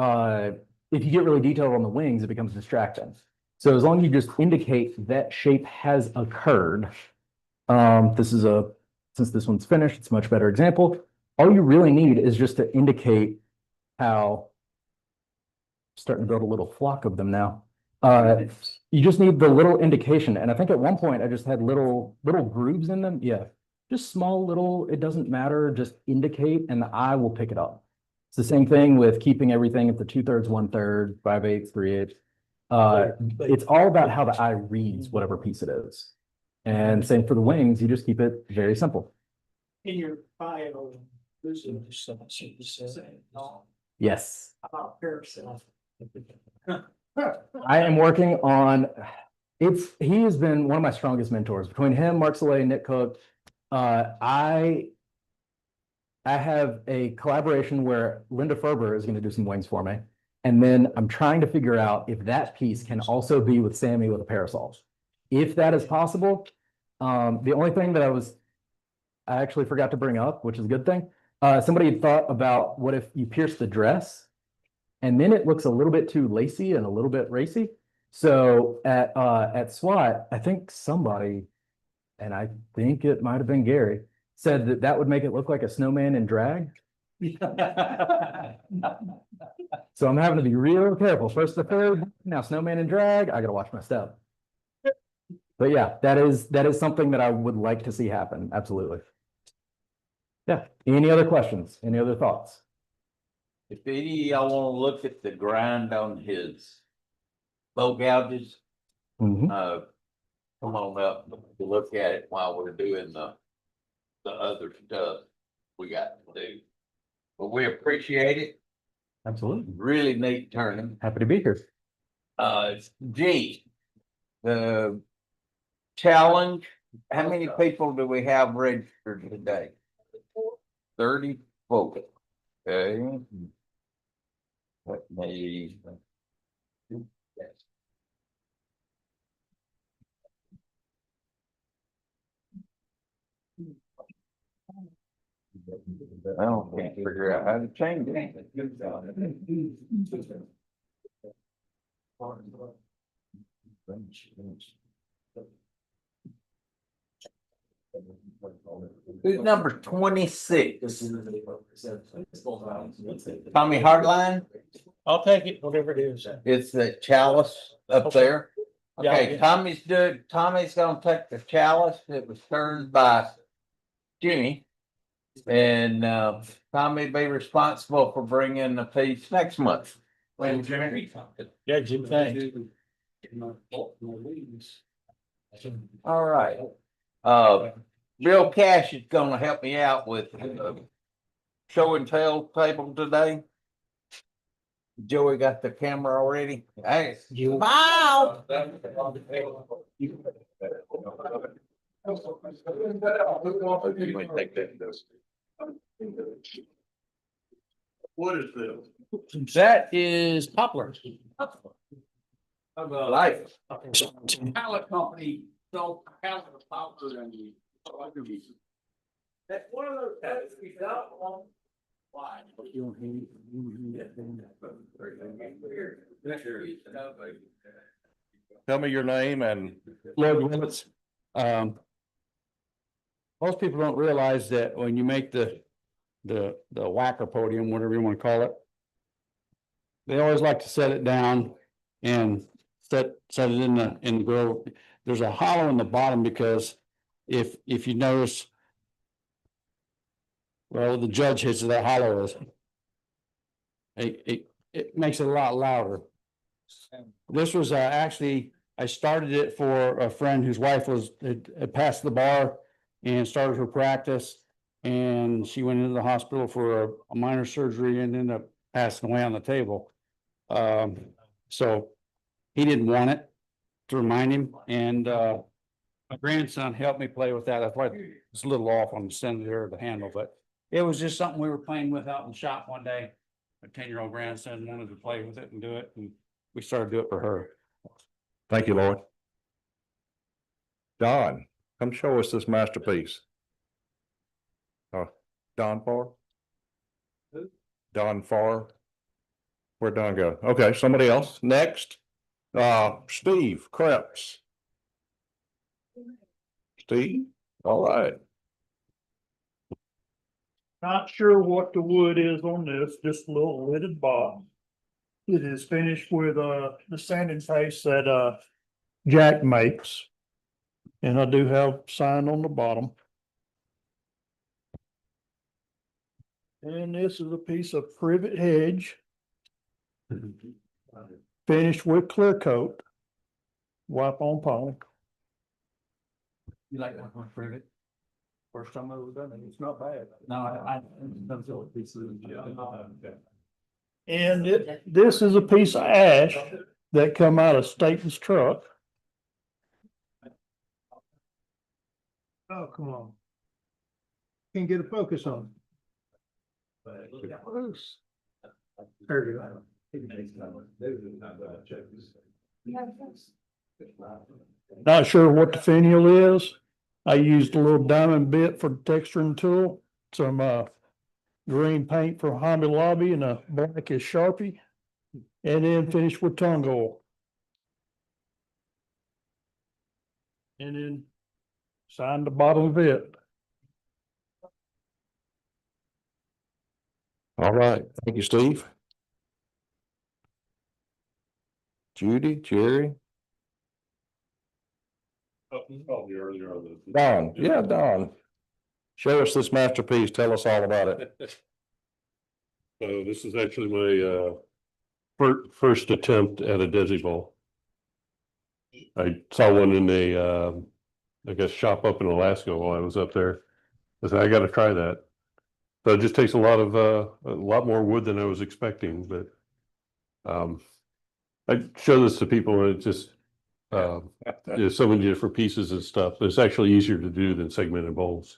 if you get really detailed on the wings, it becomes distracting. So as long as you just indicate that shape has occurred, since this one's finished, it's a much better example. All you really need is just to indicate how, starting to build a little flock of them now. You just need the little indication. And I think at one point I just had little grooves in them. Yeah. Just small little, it doesn't matter, just indicate and the eye will pick it up. It's the same thing with keeping everything at the 2/3, 1/3, 5/8, 3/8. It's all about how the eye reads whatever piece it is. And same for the wings, you just keep it very simple. In your bio, there's a. Yes. About parasite. I am working on, he has been one of my strongest mentors. Between him, Mark Soleil, Nick Cook, I have a collaboration where Linda Ferber is going to do some wings for me. And then I'm trying to figure out if that piece can also be with Sammy with a parasol. If that is possible, the only thing that I actually forgot to bring up, which is a good thing. Somebody had thought about what if you pierce the dress and then it looks a little bit too lacy and a little bit racy. So at SWAT, I think somebody, and I think it might have been Gary, said that that would make it look like a snowman in drag. So I'm having to be real careful. First the third, now snowman in drag, I gotta watch my step. But yeah, that is something that I would like to see happen. Absolutely. Yeah. Any other questions? Any other thoughts? If any of y'all wanna look at the grind on his bow gouges, Mhm. come on up to look at it while we're doing the other stuff we got to do. But we appreciate it. Absolutely. Really neat turning. Happy to be here. Gee, the challenge, how many people do we have registered today? 34. Okay. Let me. I can't figure out how to change it. Who's number 26? Tommy Hartline? I'll take it, whatever it is. It's the chalice up there. Yeah, Okay, yeah. Tommy's gonna take the chalice that was turned by Jimmy. And Tommy be responsible for bringing the piece next month. Yeah, Jim, thanks. All right. Bill Cash is gonna help me out with show and tell table today. Joey got the camera already. Hey, smile. What is this? That is Poplar. Life. Pallet company, so pallet of powder and. That's one of those pallets we got on. Why? Tell me your name and. Lloyd Willets. Most people don't realize that when you make the whacker podium, whatever you want to call it. They always like to set it down and set it in the grill. There's a hollow in the bottom because if you notice. Well, the judge hits that hollow is. It makes it a lot louder. This was actually, I started it for a friend whose wife had passed the bar and started her practice. And she went into the hospital for a minor surgery and ended up passing away on the table. So he didn't want it to remind him. And my grandson helped me play with that. That's why it's a little off on the center of the handle, but it was just something we were playing with out in the shop one day. My 10-year-old grandson wanted to play with it and do it, and we started to do it for her. Thank you, Lloyd. Don, come show us this masterpiece. Don Farr? Don Farr? Where'd Don go? Okay, somebody else. Next, Steve Krebs. Steve, all right. Not sure what the wood is on this, just a little lidded box. It is finished with, the sanding paste that, Jack makes. And I do have sign on the bottom. And this is a piece of privet hedge. Finished with clear coat. Wipe on polish. You like that one, Privet? First time I've ever done it, it's not bad. No, I. And this is a piece of ash that come out of Staten's truck. Oh, come on. Can't get a focus on. Close. There you go. Not sure what the finial is. I used a little diamond bit for the texturing tool, some green paint for Hobby Lobby and a black is Sharpie. And then finished with tongue oil. And then sign the bottom of it. All right, thank you, Steve. Judy, Jerry, Probably earlier on the. Don, yeah, Don. Show us this masterpiece, tell us all about it. So this is actually my first attempt at a Desi bowl. I saw one in a I guess shop up in Alaska while I was up there. I said, I gotta try that. So it just takes a lot more wood than I was expecting, but I show this to people and it just there's so many different pieces and stuff. It's actually easier to do than segmented bowls.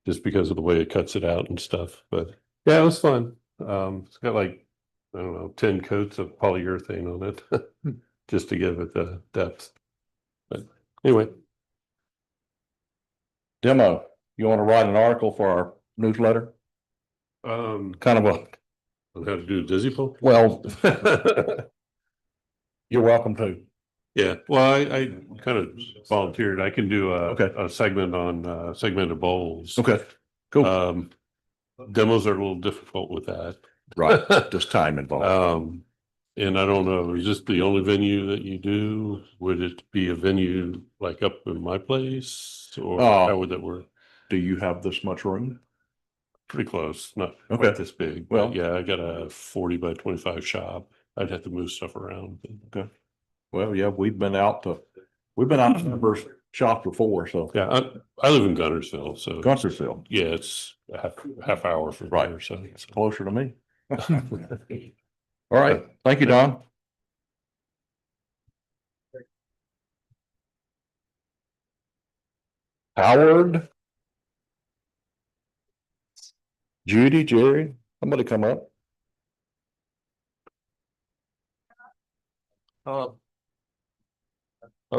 Just because of the way it cuts it out and stuff, but yeah, it was fun. It's got like, I don't know, 10 coats of polyurethane on it, just to give it the depth. But anyway. Demo, you want to write an article for our newsletter? Kind of a, On how to do a Desi bowl? well, you're welcome to. Yeah, well, I kind of volunteered. I can do Okay. a segment on segmented bowls. Okay, cool. Demos are a little difficult with that. Right, just time involved. And I don't know, is this the only venue that you do? Would it be a venue like up in my place or how would that work? Do you have this much room? Pretty close, not Okay. quite this big, Well- but yeah, I got a 40 by 25 shop. I'd have to move stuff around. Okay. Well, yeah, we've been out to members shop before, so. Yeah, I live in Guntersville, so Guntersville, yeah, it's a half hour from Right. here, so. it's closer to me. All right, thank you, Don. Howard. Judy, Jerry, somebody come up.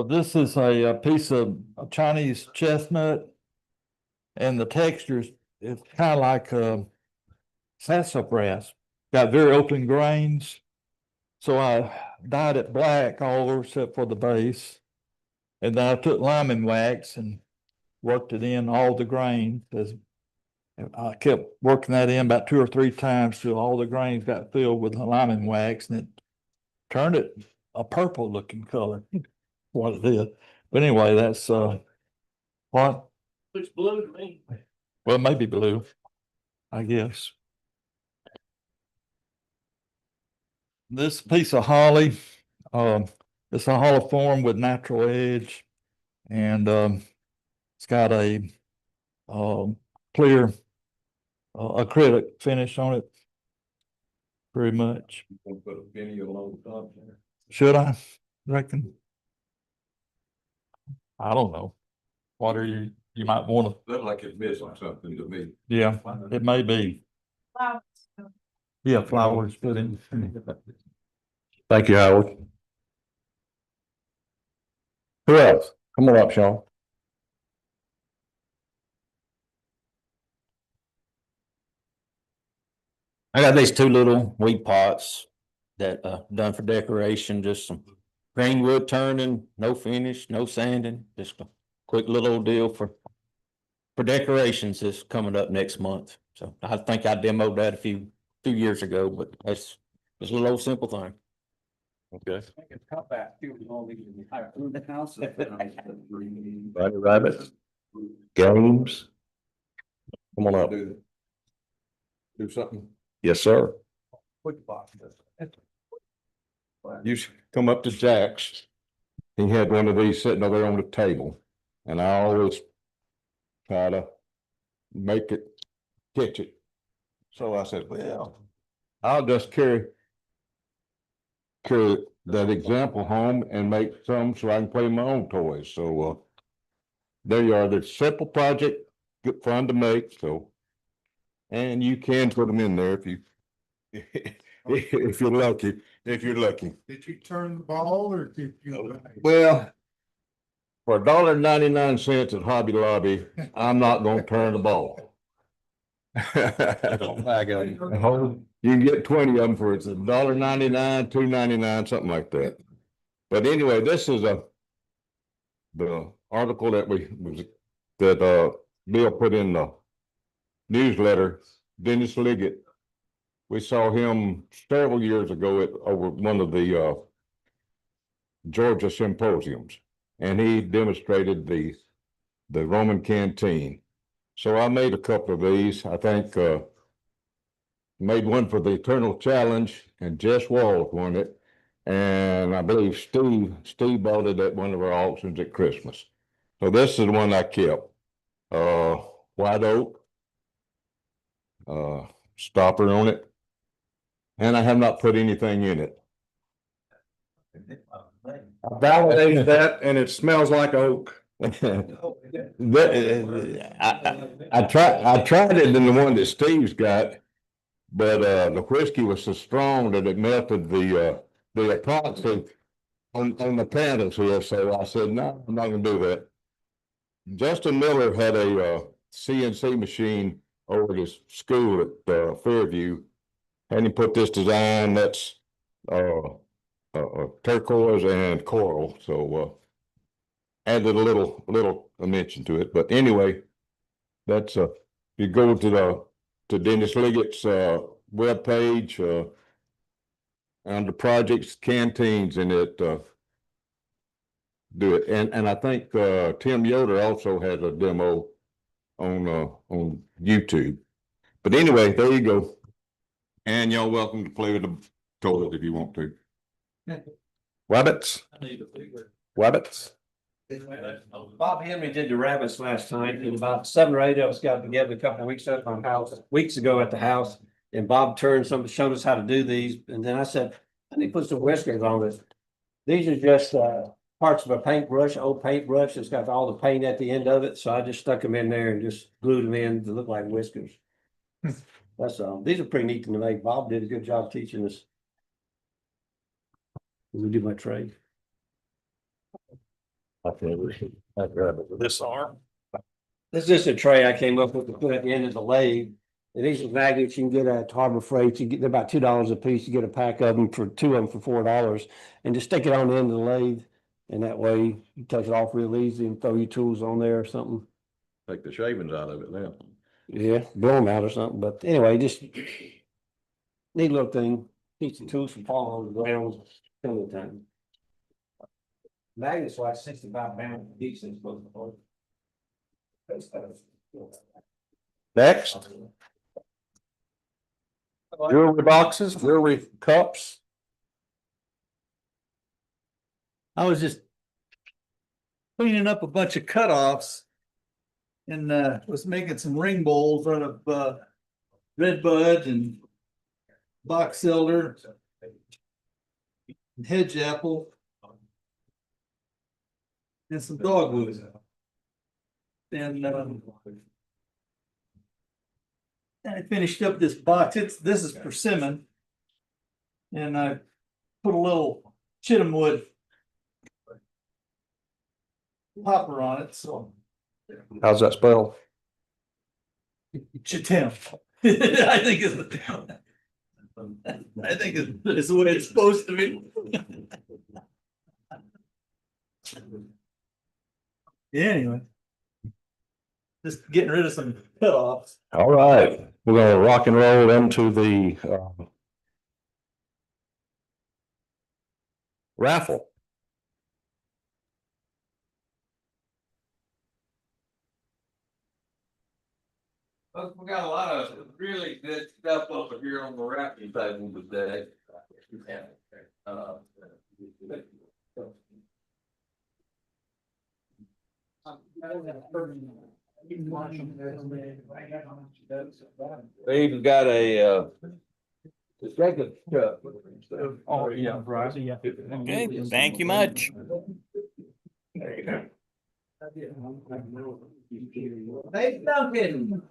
This is a piece of Chinese chestnut. And the texture is kind of like sassafras, got very open grains. So I dyed it black all over except for the base. And then I took liming wax and worked it in all the grains. I kept working that in about 2 or 3 times till all the grains got filled with the liming wax and it turned it a purple looking color. What it is. But anyway, that's what? Looks blue to me. Well, maybe blue, I guess. This piece of holly, it's a hollow form with natural edge. And it's got a clear acrylic finish on it. Pretty much. Should I reckon? I don't know. What are you might want to, Look like it's missing something to me. yeah, it may be. Yeah, flowers put in. Thank you, Howard. Who else? Come on up, Sean. I got these 2 little wheat pots that done for decoration, just some green wood turning, no finish, no sanding, just a quick little deal for decorations is coming up next month. So I think I demoed that a few years ago, but that's Just a little old simple thing. Okay. Cut back too, with all these entire house. Rodney Rabbit, games. Come on up. Do something. Yes, sir. Quick box. You should come up to Jack's. He had one of these sitting over there on the table. And I always try to make it, catch it. So I said, well, I'll just carry that example home and make some so I can play my own toys. So there you are. The simple project, good fun to make. So, and you can put them in there if you if you're lucky. If you're lucky. Did you turn the ball or did you? Well, for $1.99 at Hobby Lobby, I'm not gonna turn the ball. You can get 20 of them for it's $1.99, $2.99, something like that. But anyway, this is the article that Bill put in the newsletter. Dennis Liggett. We saw him several years ago over one of the Georgia symposiums, and he demonstrated the Roman canteen. So I made a couple of these. I think made one for the Eternal Challenge, and Jess Walls won it. And I believe Steve bought it at one of our auctions at Christmas. So this is the one I kept. White oak, stopper on it. And I have not put anything in it. I validated that, and it smells like oak. I tried it in the one that Steve's got, but the whiskey was so strong that it melted the epoxy on the panels here. So I said, no, I'm not gonna do that. Justin Miller had a CNC machine over at his school at Fairview, and he put this design that's turquoise and coral. So added a little mention to it. But anyway, that's you go to Dennis Liggett's webpage under projects, canteens, and it do it. And I think Tim Yoder also has a demo on YouTube. But anyway, there you go. And y'all welcome to play with the toilet if you want to. Rabbits. Rabbits. Bob Henry did the rabbits last night, and about 7 or 8 of us got together a couple of weeks ago at the house. And Bob showed us how to do these, and then I said, I need to put some whiskers on this. These are just parts of a paintbrush, old paintbrush. It's got all the paint at the end of it, so I just stuck them in there and just glued them in to look like whiskers. That's these are pretty neat to make. Bob did a good job teaching us. We do my trade. This arm. This is just a tray I came up with to put at the end of the lathe. And these are magnets you can get at Harbor Freight. They're about $2 a piece. You get a pack of them for 2 of them for $4, and just stick it on the end of the lathe. And that way you take it off real easy and throw your tools on there or something. Take the shavings out of it now. Yeah, blow them out or something. But anyway, just neat little thing. Keeps the tools from falling on the ground some of the time. Magnets like 65 pounds each. Next. Jewelry boxes, jewelry cups. I was just cleaning up a bunch of cutoffs and was making some ring bowls out of red bud and box elder and hedge apple and some dogwood. And I finished up this box. This is persimmon, and I put a little chitim wood popper on it. So How's that spelled? chitim. I think it's the way it's supposed to be. Yeah, anyway, just getting rid of some cutoffs. All right, we're gonna rock and roll into the raffle. We got a lot of really good stuff over here on the wrapping table today. They even got a second cup. Oh, yeah, right. Yeah. Okay, thank you much. Hey, Duncan.